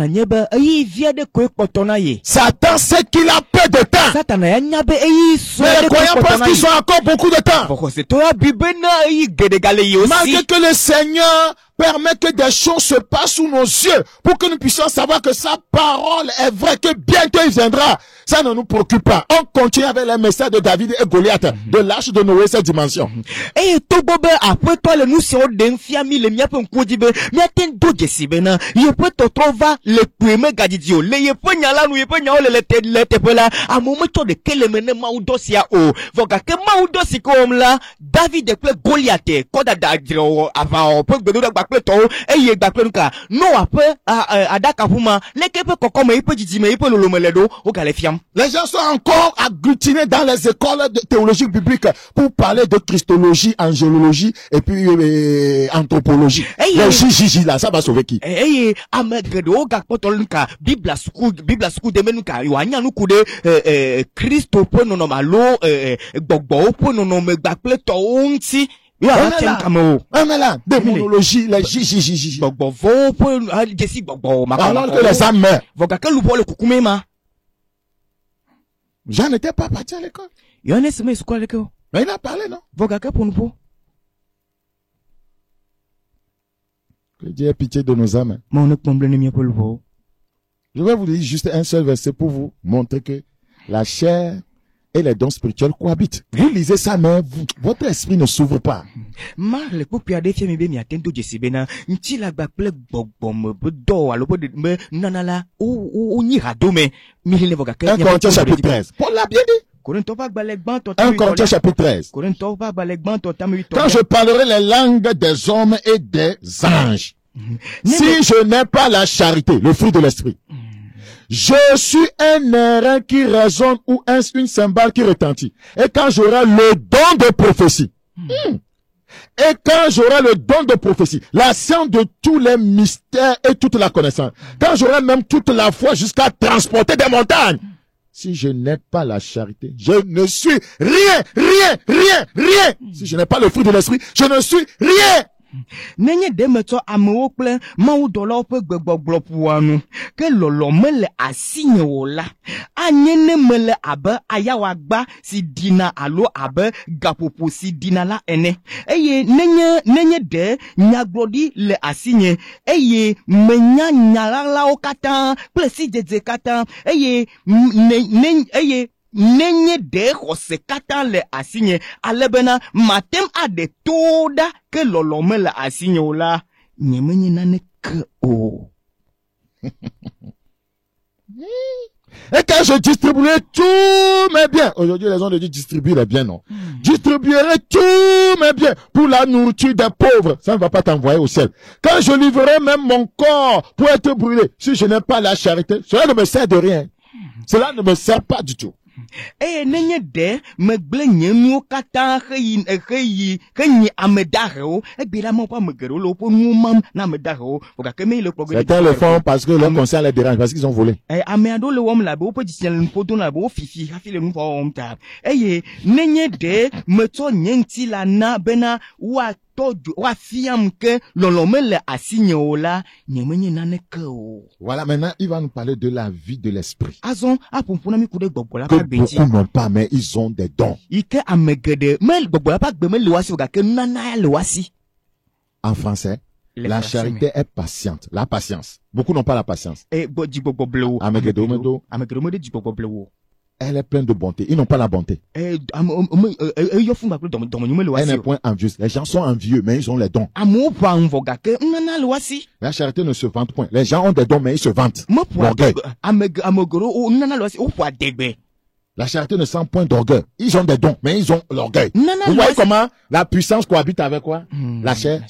sait qu'il a peu de temps. Mais les croyants pensent qu'ils ont encore beaucoup de temps. Malgré que le Seigneur permet que des choses se passent sous nos yeux pour que nous puissions savoir que sa parole est vraie, que bientôt il viendra. Ça ne nous préoccupe pas. On continue avec les messages de David et Goliath, de l'arche de Noé, cette dimension. Et tout bobe après toi le nous si on denfiami le mia pon kodibe mia ten do jesibena il peut te trouver le premier gadidio le ye penya la nous ye penya le tepela à moment de quel mene maudosia o voga que maudosi comme là David de Goliath koda dadro avant peut bedo da bakle to e ye bakle nka no après adaka puma le kepe kokoma il peut didime il peut le meledo o galefiam. Les gens sont encore agglutinés dans les écoles de théologie biblique pour parler de christologie, angélologie et puis anthropologie. Le jiji là, ça va sauver qui? Amegredo gakpotolunka Bibla school de menuka yoanya nukude Christo ponono malo gbogbo ponono megbakple to onti. Là, démonologie, la jiji. Gbogbo vo po jesi gbogbo ma. Alors que les âmes meurent. Voga ke lupo le kukumema. Jean n'était pas parti à l'école. Mais il a parlé, non? Que Dieu ait pitié de nos âmes. Je vais vous dire juste un seul verset pour vous montrer que la chair et les dons spirituels cohabitent. Vous lisez ça, mais votre esprit ne s'ouvre pas. 1 Corinthiens chapitre 13. Paul l'a bien dit. 1 Corinthiens chapitre 13. Quand je parlerai les langues des hommes et des anges, si je n'ai pas la charité, le fruit de l'esprit, je suis un airain qui résonne ou une cymbale qui retentit. Et quand j'aurai le don de prophétie, et quand j'aurai le don de prophétie, la science de tous les mystères et toute la connaissance, quand j'aurai même toute la foi jusqu'à transporter des montagnes, si je n'ai pas la charité, je ne suis rien. Si je n'ai pas le fruit de l'esprit, je ne suis rien. Nenye demeto amewo kple mawu dɔlawo ƒe gbegbɔgblɔ ƒuanu ke lɔlɔ mele asinye o la anye ne mele abe ayawagba si dina alo abe gaƒoƒo si dina la ene eye nenye de nyagblɔɖi le asinye eye menya nyalalawo katã kple sidzedze katã eye nenye de xɔse katã le asinye ale bena matem aɖe to ɖa ke lɔlɔ mele asinye o la nyemenye naneke o. Et quand je distribuerai tous mes biens, aujourd'hui les gens de dire distribuer les biens, non. Distribuerai tous mes biens pour la nourriture des pauvres, ça ne va pas t'envoyer au ciel. Quand je livrerai même mon corps pour être brûlé, si je n'ai pas la charité, cela ne me sert de rien. Cela ne me sert pas du tout. Nenye de megble nye nuwo katã heyi amedahewo egbera mo pa megero le woƒe nuwo mam na amedahewo gake me le kplɔ ge. Certains le font parce que leur conscience les dérange parce qu'ils ont volé. Ame aɖewo le wɔm la be woƒe dzitsinya le nuƒodom la be wo fifi hafi le nu wɔm ta eye nenye de metsɔ nye ŋuti la na bena wafiam ke lɔlɔ mele asinye o la nyemenye naneke o. Voilà, maintenant il va nous parler de la vie de l'esprit. Azɔ aƒoƒo na mi ku ɖe gbɔgbɔ la ƒe gbe dzi. Beaucoup n'ont pas, mais ils ont des dons. Ike ame geɖe me gbɔgbɔ la ƒe agbe me le wasi o gake nunana ya le wasi. En français, la charité est patiente. La patience. Beaucoup n'ont pas la patience. Dzigbɔgbɔ ble wo. Ame geɖewo medo. Ame geɖewo me de dzigbɔgbɔ ble wo. elle est pleine de bonté. Ils n'ont pas la bonté. Elle n'est point envieuse. Les gens sont envieux, mais ils ont les dons. La charité ne se vante point. Les gens ont des dons, mais ils se vantent. L'orgueil. La charité ne sent point d'orgueil. Ils ont des dons, mais ils ont l'orgueil. Vous voyez comment la puissance cohabite avec quoi? La chair.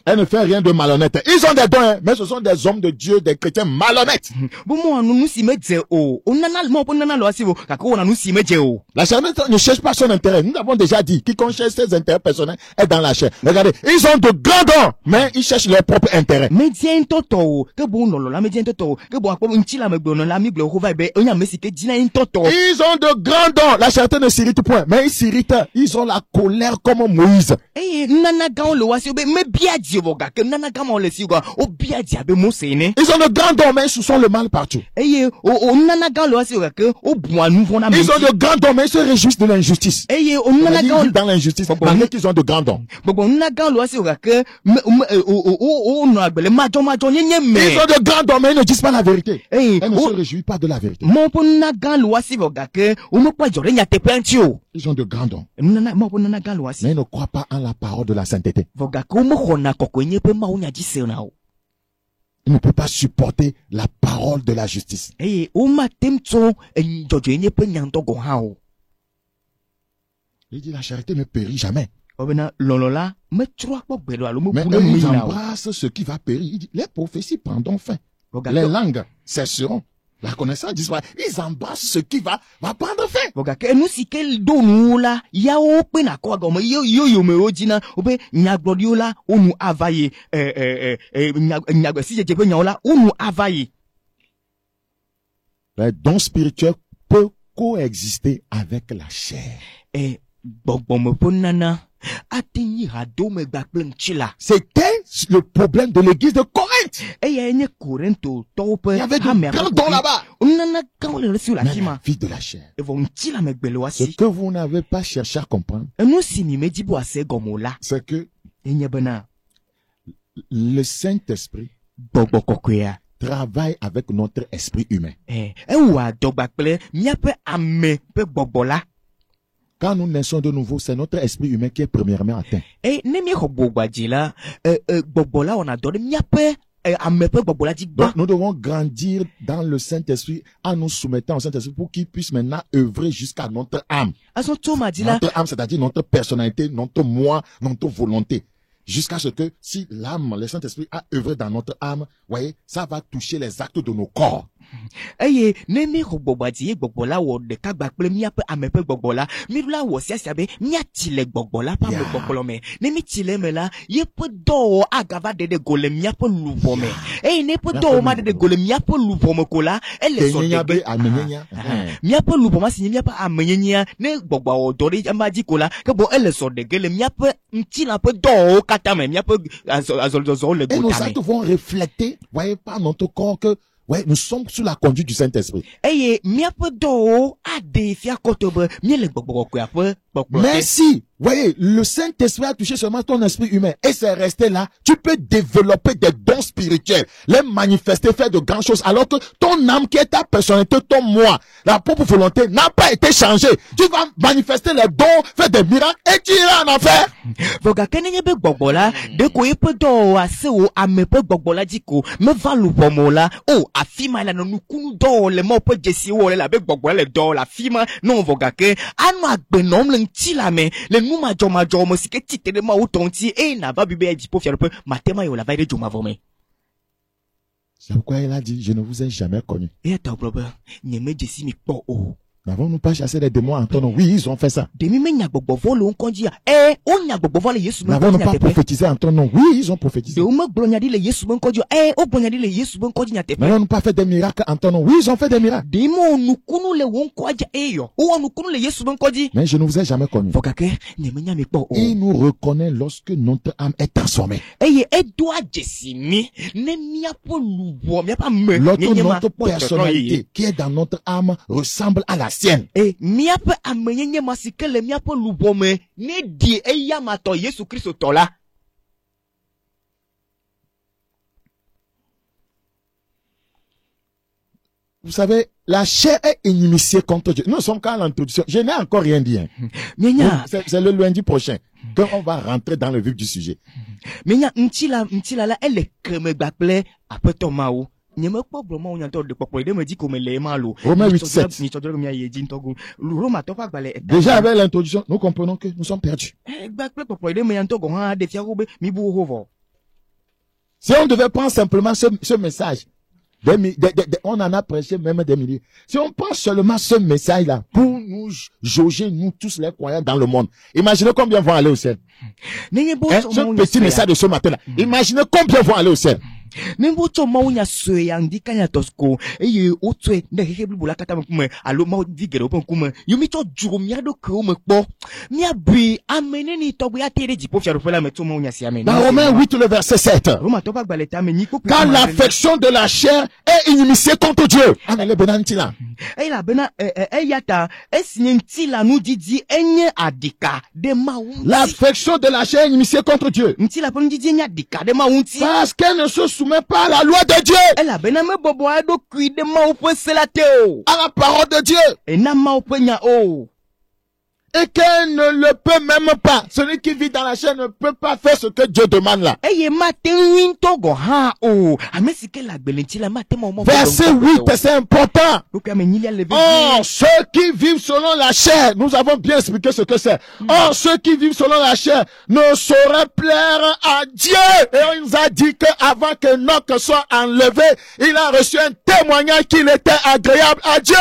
Elle ne fait rien de malhonnête. Ils ont des dons, hein, mais ce sont des hommes de Dieu, des chrétiens malhonnêtes. La charité ne cherche pas son intérêt. Nous avons déjà dit, quiconque cherche ses intérêts personnels est dans la chair. Regardez, ils ont de grands dons, mais ils cherchent leur propre intérêt. Ils ont de grands dons. La charité ne s'irrite point, mais ils s'irritent. Ils ont la colère comme Moïse. Ils ont de grands dons, mais ils soupçonnent le mal partout. Ils ont de grands dons, mais ils se réjouissent de l'injustice. Ils vivent dans l'injustice, malgré qu'ils ont de grands dons. Ils ont de grands dons, mais ils ne disent pas la vérité. Elle ne se réjouit pas de la vérité. Ils ont de grands dons, mais ils ne croient pas en la parole de la sainteté. Ils ne peuvent pas supporter la parole de la justice. Il dit la charité ne périt jamais. Mais ils embrassent ce qui va périr. Il dit, les prophéties prendront fin. Les langues cesseront. La connaissance disparaît. Ils embrassent ce qui va prendre fin. Les dons spirituels peuvent coexister avec la chair. C'était le problème de l'église de Corinthe. Il y avait de grands dons là-bas. Mais la vie de la chair. Ce que vous n'avez pas cherché à comprendre, c'est que le Saint-Esprit travaille avec notre esprit humain. Quand nous naissons de nouveau, c'est notre esprit humain qui est premièrement atteint. Donc, nous devons grandir dans le Saint-Esprit en nous soumettant au Saint-Esprit pour qu'il puisse maintenant œuvrer jusqu'à notre âme. Notre âme, c'est-à-dire notre personnalité, notre moi, notre volonté. Jusqu'à ce que si l'âme, le Saint-Esprit a œuvré dans notre âme, voyez, ça va toucher les actes de nos corps. Et nos actes vont refléter, voyez, par notre corps que ouais, nous sommes sous la conduite du Saint-Esprit. Mais si, voyez, le Saint-Esprit a touché seulement ton esprit humain et c'est resté là, tu peux développer des dons spirituels, les manifester, faire de grandes choses, alors que ton âme qui est ta personnalité, ton moi, la propre volonté n'a pas été changée. Tu vas manifester les dons, faire des miracles et tu iras en enfer. C'est pourquoi il a dit, je ne vous ai jamais connu. N'avons-nous pas chassé les démons en ton nom? Oui, ils ont fait ça. N'avons-nous pas prophétisé en ton nom? Oui, ils ont prophétisé. N'avons-nous pas fait des miracles en ton nom? Oui, ils ont fait des miracles. Mais je ne vous ai jamais connu. Il nous reconnaît lorsque notre âme est transformée. Lorsque notre personnalité qui est dans notre âme ressemble à la sienne. Vous savez, la chair est inimitiée contre Dieu. Nous sommes qu'à l'introduction. Je n'ai encore rien dit. C'est le lundi prochain qu'on va rentrer dans le vif du sujet. Romains 8, Déjà avec l'introduction, nous comprenons que nous sommes perdus. Si on devait prendre simplement ce message, on en a prêché même des milliers. Si on prend seulement ce message-là pour nous jauger, nous tous les croyants dans le monde, imaginez combien vont aller au ciel. Ce petit message de ce matin-là, imaginez combien vont aller au ciel. Dans Romains 8, le verset 7. Car l'affection de la chair est inimitié contre Dieu. L'affection de la chair est inimitié contre Dieu. Parce qu'elle ne se soumet pas à la loi de Dieu. À la parole de Dieu. Et qu'elle ne le peut même pas. Celui qui vit dans la chair ne peut pas faire ce que Dieu demande là. Verset 8, c'est important. Oh, ceux qui vivent selon la chair, nous avons bien expliqué ce que c'est. Oh, ceux qui vivent selon la chair ne sauraient plaire à Dieu. Et on nous a dit qu'avant que Enoch soit enlevé, il a reçu un témoignage qu'il était agréable à Dieu.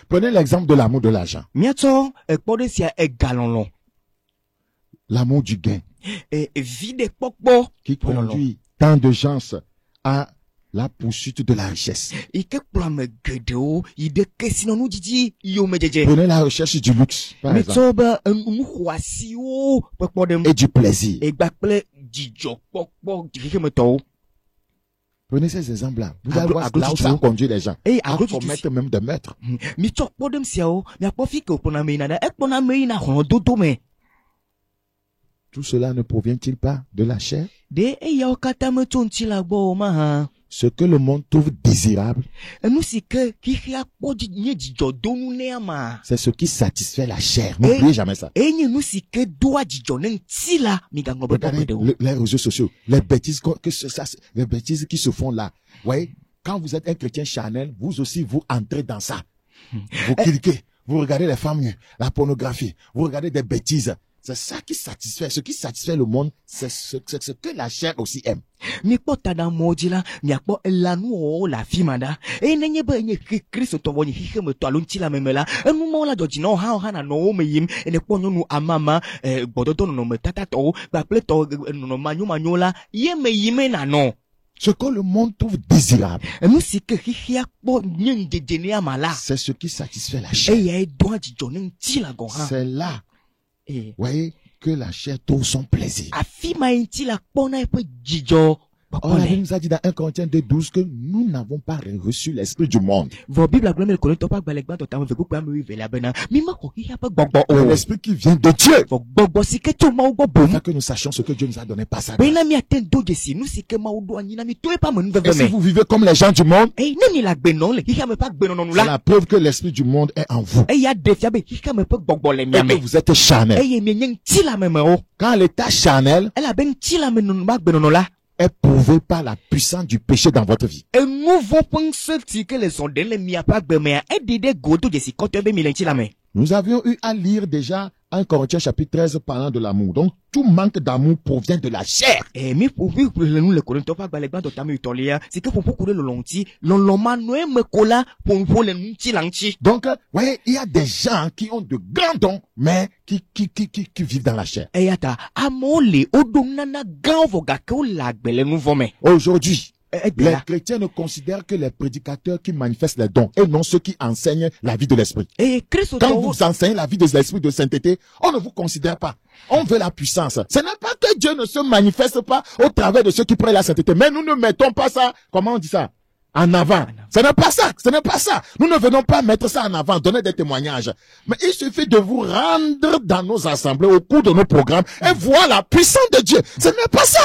Prenez l'exemple de l'amour de l'argent. L'amour du gain. Qui conduit tant de gens à la poursuite de la richesse. Prenez la recherche du luxe, par exemple, et du plaisir. Prenez ces exemples-là. Vous allez voir là où ça conduit les gens à commettre même des meurtres. Tout cela ne provient-il pas de la chair? Ce que le monde trouve désirable, c'est ce qui satisfait la chair. N'oubliez jamais ça. Regardez les réseaux sociaux, les bêtises qui se font là. Vous voyez, quand vous êtes un chrétien charnel, vous aussi vous entrez dans ça. Vous cliquez, vous regardez les femmes, la pornographie, vous regardez des bêtises. C'est ça qui satisfait. Ce qui satisfait le monde, c'est ce que la chair aussi aime. Ce que le monde trouve désirable, c'est ce qui satisfait la chair. C'est là, voyez, que la chair trouve son plaisir. Or, la Bible nous a dit dans 1 Corinthiens 2:12 que nous n'avons pas reçu l'esprit du monde. L'esprit qui vient de Dieu. Afin que nous sachions ce que Dieu nous a donné par sa grâce. Et si vous vivez comme les gens du monde, c'est la preuve que l'esprit du monde est en vous. Et que vous êtes charnel. Quand l'état charnel est prouvé par la puissance du péché dans votre vie. Nous avions eu à lire déjà 1 Corinthiens chapitre 13 parlant de l'amour. Donc, tout manque d'amour provient de la chair. Donc, voyez, il y a des gens qui ont de grands dons, mais qui vivent dans la chair. Aujourd'hui, Les chrétiens ne considèrent que les prédicateurs qui manifestent les dons et non ceux qui enseignent la vie de l'esprit. Quand vous enseignez la vie de l'esprit de sainteté, on ne vous considère pas. On veut la puissance. Ce n'est pas que Dieu ne se manifeste pas au travers de ceux qui prient la sainteté, mais nous ne mettons pas ça, comment on dit ça? En avant. Ce n'est pas ça. Ce n'est pas ça. Nous ne venons pas mettre ça en avant, donner des témoignages. Mais il suffit de vous rendre dans nos assemblées au cours de nos programmes et voir la puissance de Dieu. Ce n'est pas ça.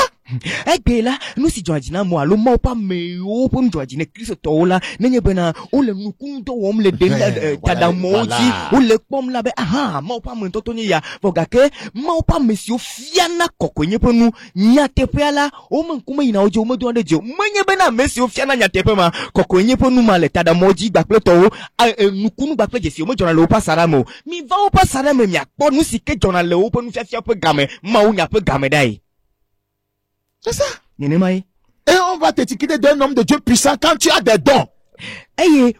Là, nous si joadina mo alo mo pa me o pom joadina Kristo la nenye bena o le nukunto wom le den tadamoji o le pom la be aha mo pa mo toto ni ya fogake mo pa mesio fiana kokonye ponu nyatepe la o man kuma ina ojo mo don de jo menye bena mesio fiana nyatepe ma kokonye ponu ma le tadamoji gbakle to nukunu gbakle jesi o mo jona le o pa saramo mi va o pa saramo mi akpo nu si ke jona le o ponu fia pe game ma o nya pe game dai. C'est ça. Et on va t'étiqueter d'un homme de Dieu puissant quand tu as des dons. Mais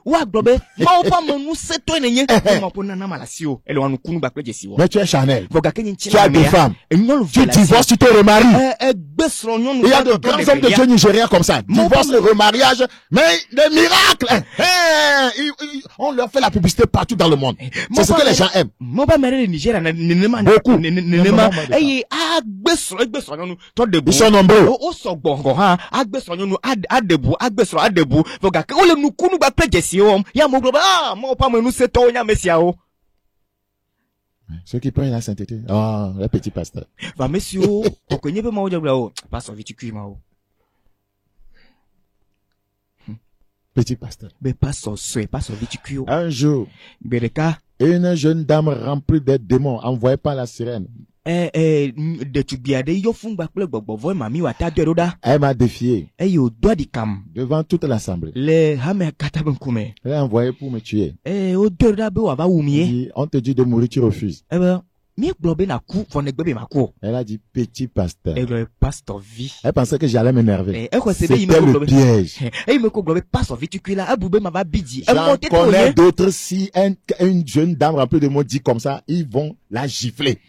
tu es Chanel. Tu as des femmes. Tu divorces, tu te remaries. Il y a de grands hommes de Dieu nigériens comme ça. Divorce, le remariage. Mais des miracles. On leur fait la publicité partout dans le monde. C'est ce que les gens aiment. Beaucoup. Ils sont nombreux. Ceux qui prennent la sainteté. Ah, le petit pasteur. Petit pasteur. Un jour, une jeune dame remplie de démons, envoyée par la sirène. Elle m'a défié devant toute l'assemblée. Elle a envoyé pour me tuer. On te dit de mourir, tu refuses. Elle a dit petit pasteur. Elle pensait que j'allais m'énerver. C'était le piège. J'en connais d'autres, si une jeune dame remplie de mots dit comme ça, ils vont la gifler.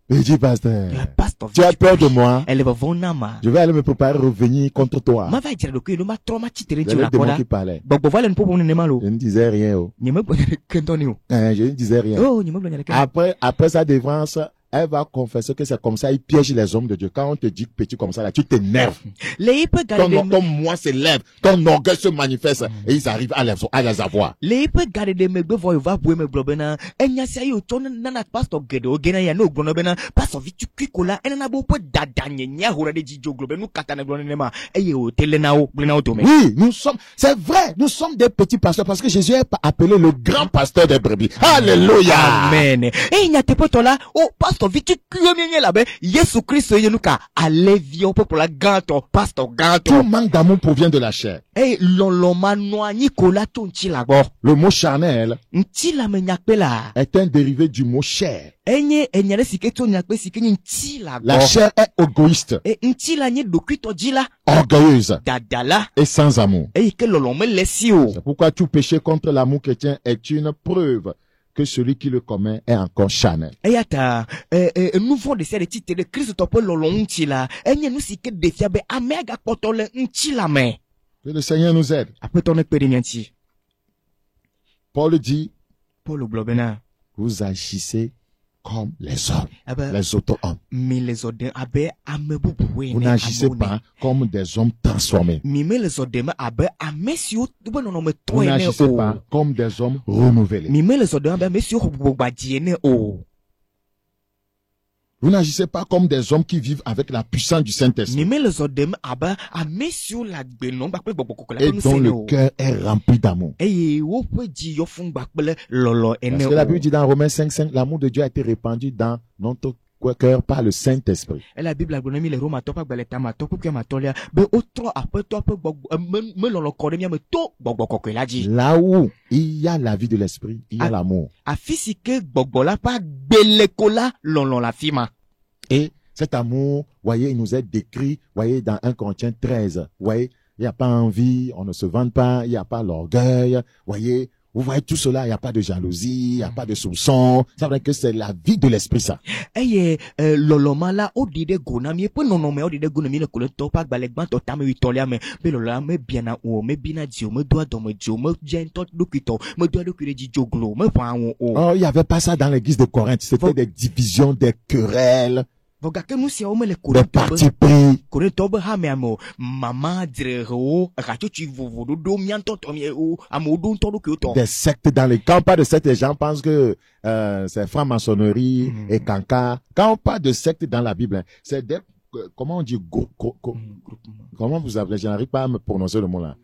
Petit pasteur, tu as peur de moi? Je vais aller me préparer à revenir contre toi. Les démons qui parlaient. Je ne disais rien. Je ne disais rien. Après sa délivrance, elle va confesser que c'est comme ça, il piège les hommes de Dieu. Quand on te dit petit comme ça, là, tu t'énerves. Ton moi s'élève, ton orgueil se manifeste et ils arrivent à les avoir. Oui, nous sommes, c'est vrai, nous sommes des petits pasteurs parce que Jésus est appelé le grand pasteur des brebis. Alléluia. Amen. Pastor vitu kuyomenye labe Yesu Kristo yenuka alevio pour la ganto pastor ganto. Tout manque d'amour provient de la chair. Le mot charnel est un dérivé du mot chair. La chair est égoïste, orgueilleuse et sans amour. C'est pourquoi tout péché contre l'amour chrétien est une preuve que celui qui le commet est encore charnel. Que le Seigneur nous aide. Paul dit, vous agissez comme les hommes, les autres hommes. Vous n'agissez pas comme des hommes transformés. Vous n'agissez pas comme des hommes renouvelés. Vous n'agissez pas comme des hommes qui vivent avec la puissance du Saint-Esprit. Et dont le cœur est rempli d'amour. Parce que la Bible dit dans Romains 5:5, l'amour de Dieu a été répandu dans notre cœur par le Saint-Esprit. Là où il y a la vie de l'Esprit, il y a l'amour. Et cet amour, voyez, il nous est décrit, voyez, dans 1 Corinthiens 13. Voyez, il n'y a pas envie, on ne se vante pas, il n'y a pas l'orgueil, voyez, Vous voyez tout cela, il n'y a pas de jalousie, il n'y a pas de soupçon. Ça veut dire que c'est la vie de l'Esprit Saint. Lolomala odide gonami pe nonome odide gonami le koleto pa gbalegban to tame witolia me be lola me biana o me bina dio me doa do me dio me jento dokito me doa dokire di joglo me fa won o. Oh, il y avait pas ça dans l'église de Corinthe, c'était des divisions, des querelles. Des partis pris. Des sectes dans les... Quand on parle de sectes, les gens pensent que c'est franc-maçonnerie et canca. Quand on parle de sectes dans la Bible, c'est des... Comment on dit? Comment vous appelez? Je n'arrive pas à me prononcer le mot là.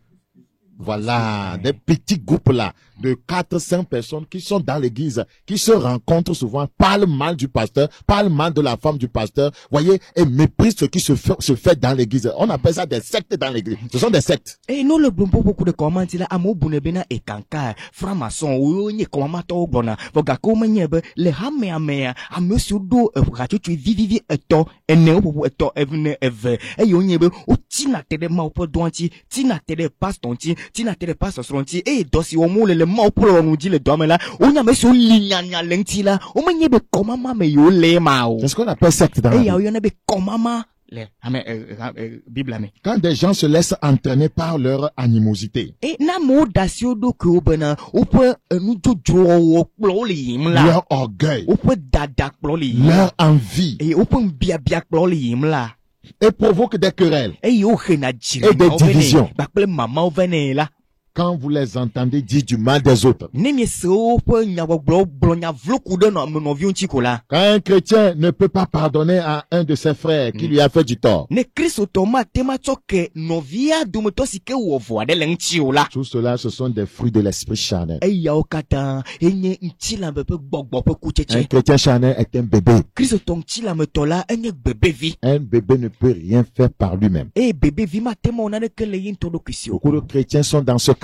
Voilà, des petits groupes là, de 400 personnes qui sont dans l'église, qui se rencontrent souvent, parlent mal du pasteur, parlent mal de la femme du pasteur, voyez, et méprisent ce qui se fait dans l'église. On appelle ça des sectes dans l'église. Ce sont des sectes. Et nous, le beaucoup de commentaires là, amo bunebena et kanka, franc-maçon, ou n'y commentaire bona, voga comme nyebe, le hamea, a monsieur do, rachu tu vivi eto, ene ou eto evne eve, et yon nyebe, ou tina tede ma opo douanti, tina tede pastonti, tina tede pastonti, et dosi o moule le ma opo nous dit le domme là, ou nyame sur lignanya lenti là, ou me nyebe komama me yo le mao. C'est ce qu'on appelle secte dans la Bible. Et y'ebe komama. Quand des gens se laissent entraîner par leur animosité, leur orgueil, leur envie, et provoquent des querelles et des divisions. Quand vous les entendez dire du mal des autres. Quand un chrétien ne peut pas pardonner à un de ses frères qui lui a fait du tort. Tout cela, ce sont des fruits de l'esprit charnel. Un chrétien charnel est un bébé. Un bébé ne peut rien faire par lui-même. Beaucoup de chrétiens sont dans ce cas.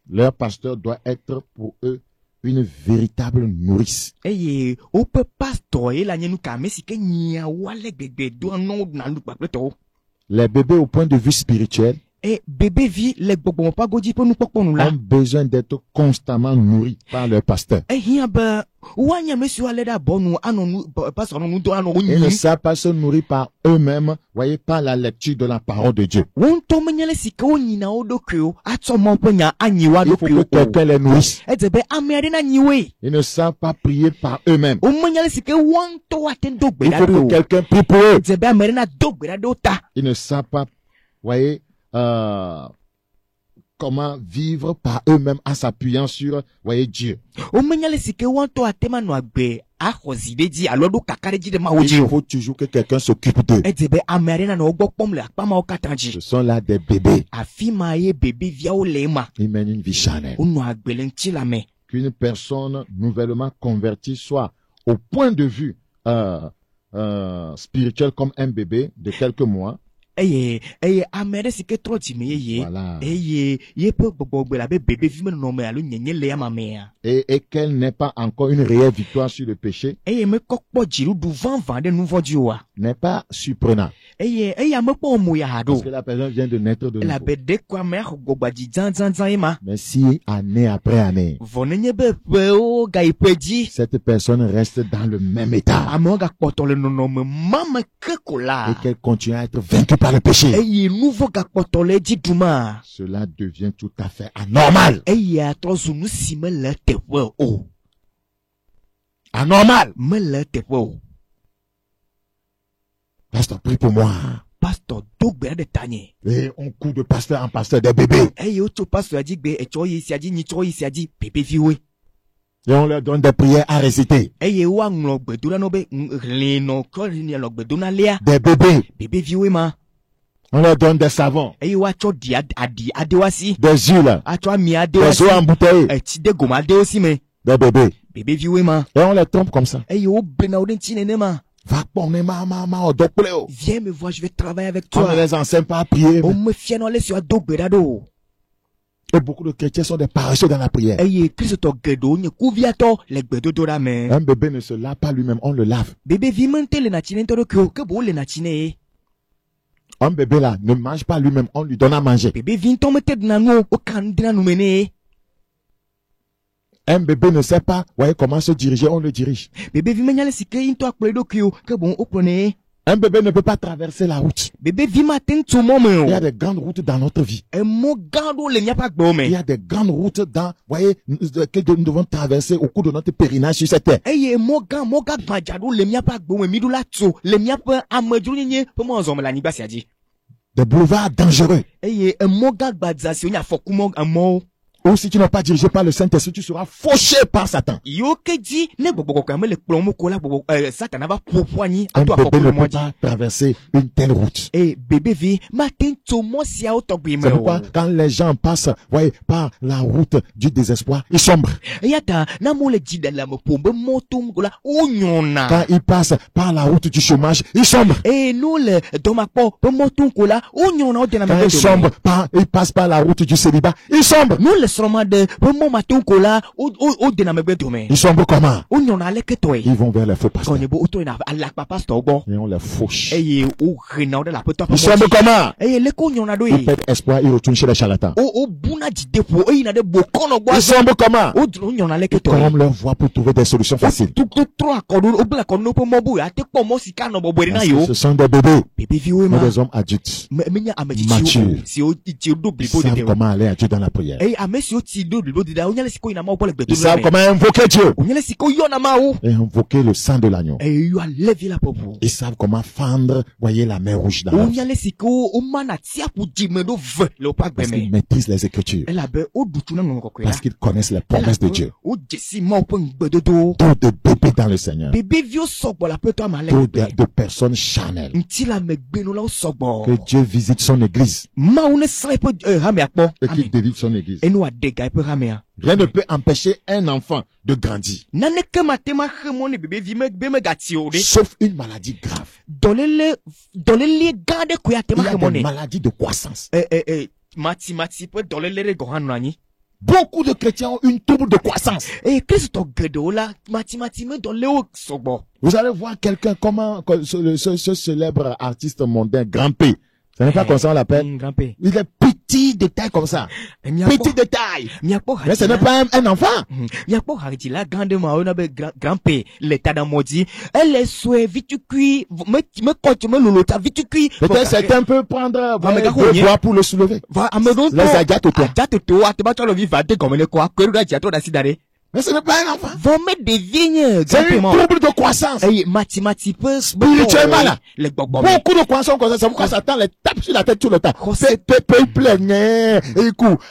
Leur pasteur doit être pour eux une véritable nourrice. Les bébés au point de vue spirituel ont besoin d'être constamment nourris par leur pasteur. Ils ne savent pas se nourrir par eux-mêmes, voyez, par la lecture de la parole de Dieu. Il faut que quelqu'un les nourrisse. Ils ne savent pas prier par eux-mêmes. Il faut que quelqu'un prie pour eux. Ils ne savent pas, voyez, comment vivre par eux-mêmes en s'appuyant sur, voyez, Dieu. Il faut toujours que quelqu'un s'occupe d'eux. Ce sont là des bébés. Ils mènent une vie charnelle. Qu'une personne nouvellement convertie soit au point de vue spirituel comme un bébé de quelques mois. Voilà. Et qu'elle n'ait pas encore une réelle victoire sur le péché n'est pas surprenant. Parce que la personne vient de naître de nouveau. Mais si année après année, cette personne reste dans le même état et qu'elle continue à être vaincue par le péché, cela devient tout à fait anormal. Anormal. Pasteur, prie pour moi. Et on court de pasteur en pasteur des bébés. Et on leur donne des prières à réciter. Des bébés. On leur donne des savons. Des huiles. Des eaux embouteillées. Des bébés. Et on les trompe comme ça. Va viens me voir, je vais travailler avec toi. On ne les enseigne pas à prier. Et beaucoup de chrétiens sont des paresseux dans la prière. Un bébé ne se lave pas lui-même, on le lave. Un bébé là ne mange pas lui-même, on lui donne à manger. Un bébé ne sait pas comment se diriger, on le dirige. Un bébé ne peut pas traverser la route. Il y a des grandes routes dans notre vie. Il y a des grandes routes que nous devons traverser au cours de notre pèlerinage sur cette terre. Des boulevards dangereux. Ou si tu n'as pas dirigé par le Saint-Esprit, tu seras fauché par Satan. Un bébé ne peut pas traverser une telle route. C'est pourquoi quand les gens passent par la route du désespoir, ils sombrent. Quand ils passent par la route du chômage, ils sombrent. Quand ils passent par la route du célibat, ils sombrent. Ils sombrent comment? Ils vont vers les faux pasteurs. Et on les fauche. Ils sombrent comment? Ils perdent espoir, ils retournent chez les charlatans. Ils sombrent comment? Ils corrompent leur voix pour trouver des solutions faciles. Ce sont des bébés, mais des hommes adultes, matures. Ils savent comment aller à Dieu dans la prière. Ils savent comment invoquer Dieu et invoquer le sang de l'agneau. Ils savent comment fendre, la mer rouge dans la vie. Parce qu'ils maîtrisent les Écritures. Parce qu'ils connaissent les promesses de Dieu. Trop de bébés dans le Seigneur. Trop de personnes charnelles. Que Dieu visite son église. Et qu'il délivre son église. Rien ne peut empêcher un enfant de grandir. Sauf une maladie grave. Il y a des maladies de croissance. Beaucoup de chrétiens ont une trouble de croissance. Vous allez voir quelqu'un comment ce célèbre artiste mondain, Grand P. Ça n'est pas comme ça on l'appelle. Il est petit de taille comme ça. Petit de taille. Mais ce n'est pas un enfant. Peut-être certains peuvent prendre deux bois pour le soulever. Les agatoto. Mais ce n'est pas un enfant. C'est une trouble de croissance. Spirituellement là. Beaucoup de croissance comme ça. C'est pourquoi Satan les tape sur la tête tout le temps.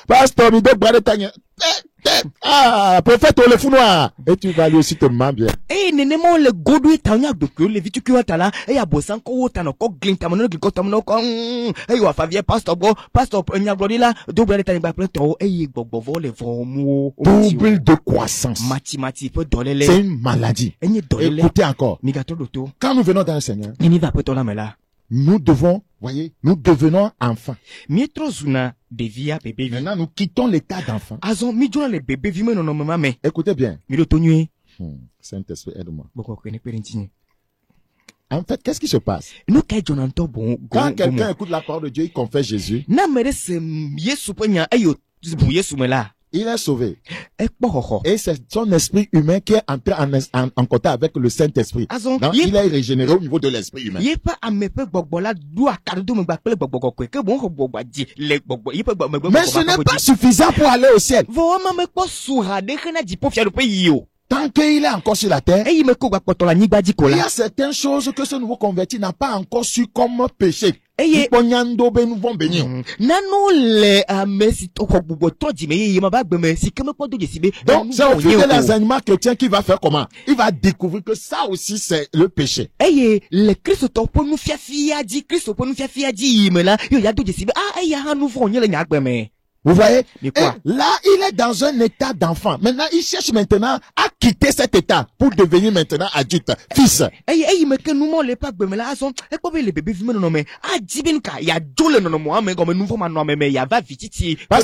Pasteur, prophète le fou noir. Et tu vas lui aussi te bien. Double de croissance. C'est une maladie. Écoutez encore. Quand nous venons dans le Seigneur, nous devons, nous devenons enfants. Maintenant, nous quittons l'état d'enfant. Écoutez bien. Saint-Esprit, aide-moi. En fait, qu'est-ce qui se passe? Quand quelqu'un écoute la parole de Dieu, il confesse Jésus. Il est sauvé. Et c'est son esprit humain qui est entré en contact avec le Saint-Esprit. Donc, il est régénéré au niveau de l'esprit humain. Mais ce n'est pas suffisant pour aller au ciel. Tant qu'il est encore sur la terre, il y a certaines choses que ce nouveau converti n'a pas encore su comme péché. Donc, c'est au fil de l'enseignement chrétien qu'il va faire comment? Il va découvrir que ça aussi c'est le péché. Vous voyez? Et là, il est dans un état d'enfant. Maintenant, il cherche maintenant à quitter cet état pour devenir maintenant adulte, fils. Parce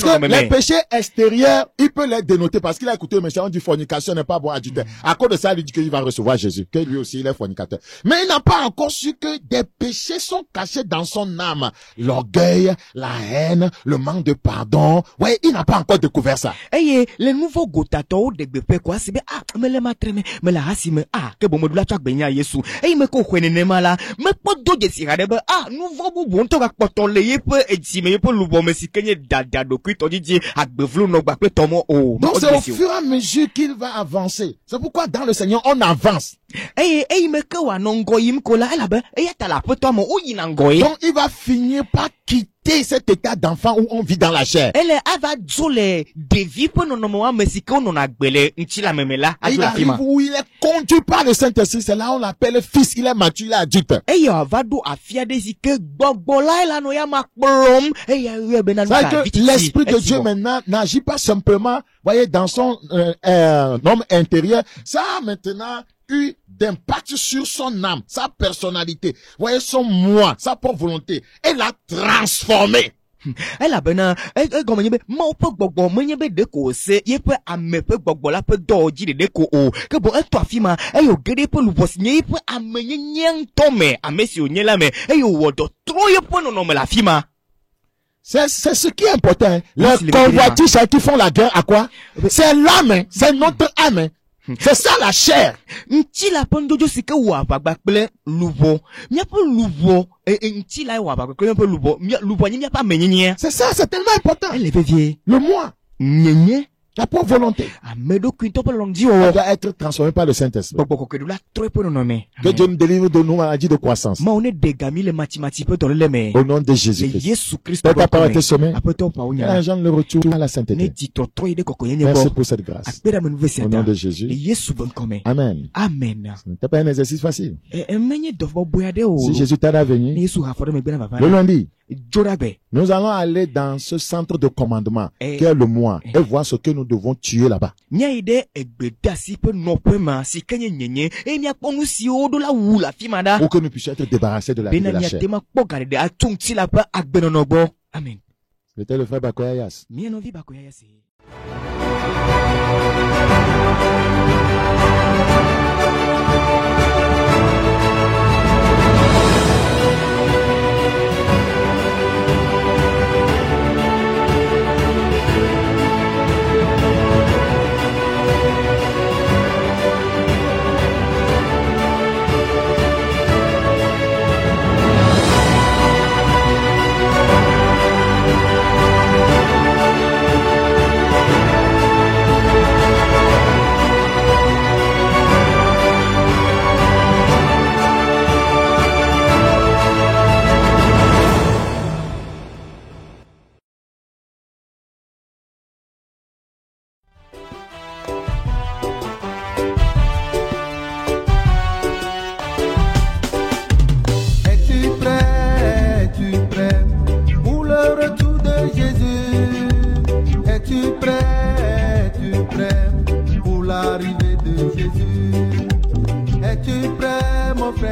que les péchés extérieurs, il peut les dénoter parce qu'il a écouté le message, on dit fornication n'est pas bon adulte. À cause de ça, il dit qu'il va recevoir Jésus, que lui aussi il est fornicateur. Mais il n'a pas encore su que des péchés sont cachés dans son âme. L'orgueil, la haine, le manque de pardon. Ouais, il n'a pas encore découvert ça. Les nouveaux gotato de bébé quoi, c'est mais les matreme, mais la hasime, que bon modula chak benya yesu. Me ko khwene mala, me po do de sirade ba, nouveau boubon to ba poton le peu et si me po lubo me si kenye dada do kuit odidi agbevlu no ba pe tomo o. Donc c'est au fur et à mesure qu'il va avancer. C'est pourquoi dans le Seigneur on avance. Me ko wa nongo yim ko la ba, ta la pe tomo o yinangoy. Donc il va finir par quitter cet état d'enfant où on vit dans la chair. Elle ava zole devi pour non moi mais si qu'on a gbele ntila memela il arrive où il est conduit par le Saint-Esprit, c'est là on l'appelle fils, il est mature, il est adulte. Va do afia des que gbogbola la no ya makplom l'esprit de Dieu maintenant n'agit pas simplement, voyez, dans son homme intérieur, ça a maintenant eu d'impact sur son âme, sa personnalité, voyez, son moi, sa propre volonté, elle l'a transformé. Elle a bena, comme yebe, mo pe gbogbo, mo yebe de ko se, yepe ame pe gbogbo la pe doji de ko o, que bon, toi fima, yo gede pe lu boss, yepe ame nyeng tome, ame si o nyela me, yo wodo, trop yepe no me la fima. C'est ce qui est important, hein. Les convoitises qui font la guerre à quoi? C'est l'âme, hein. C'est notre âme, hein. C'est ça la chair. Nti la pondojo sike wa bagbakple lubo. Mia po lubo nti la wa bagbakple po lubo. Lubo ni mia pas menyenye. C'est ça, c'est tellement important. Elle est vieux. Le moi. Nyenye. La propre volonté. On doit être transformé par le Saint-Esprit. Que Dieu nous délivre de nos maladies de croissance. Au nom de Jésus-Christ. Ta parole est semée. Un genre le retour à la sainteté. Merci pour cette grâce. Au nom de Jésus. Amen. Amen. Ce n'était pas un exercice facile. Si Jésus t'a à venir, le lundi, nous allons aller dans ce centre de commandement qui est le moi et voir ce que nous devons tuer là-bas. Pour que nous puissions être débarrassés de la vie de la chair. Amen. C'était le frère Bakoyayas.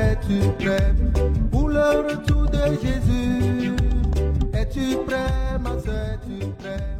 Es-tu prêt pour le retour de Jésus? Es-tu prêt, ma soeur, es-tu prêt?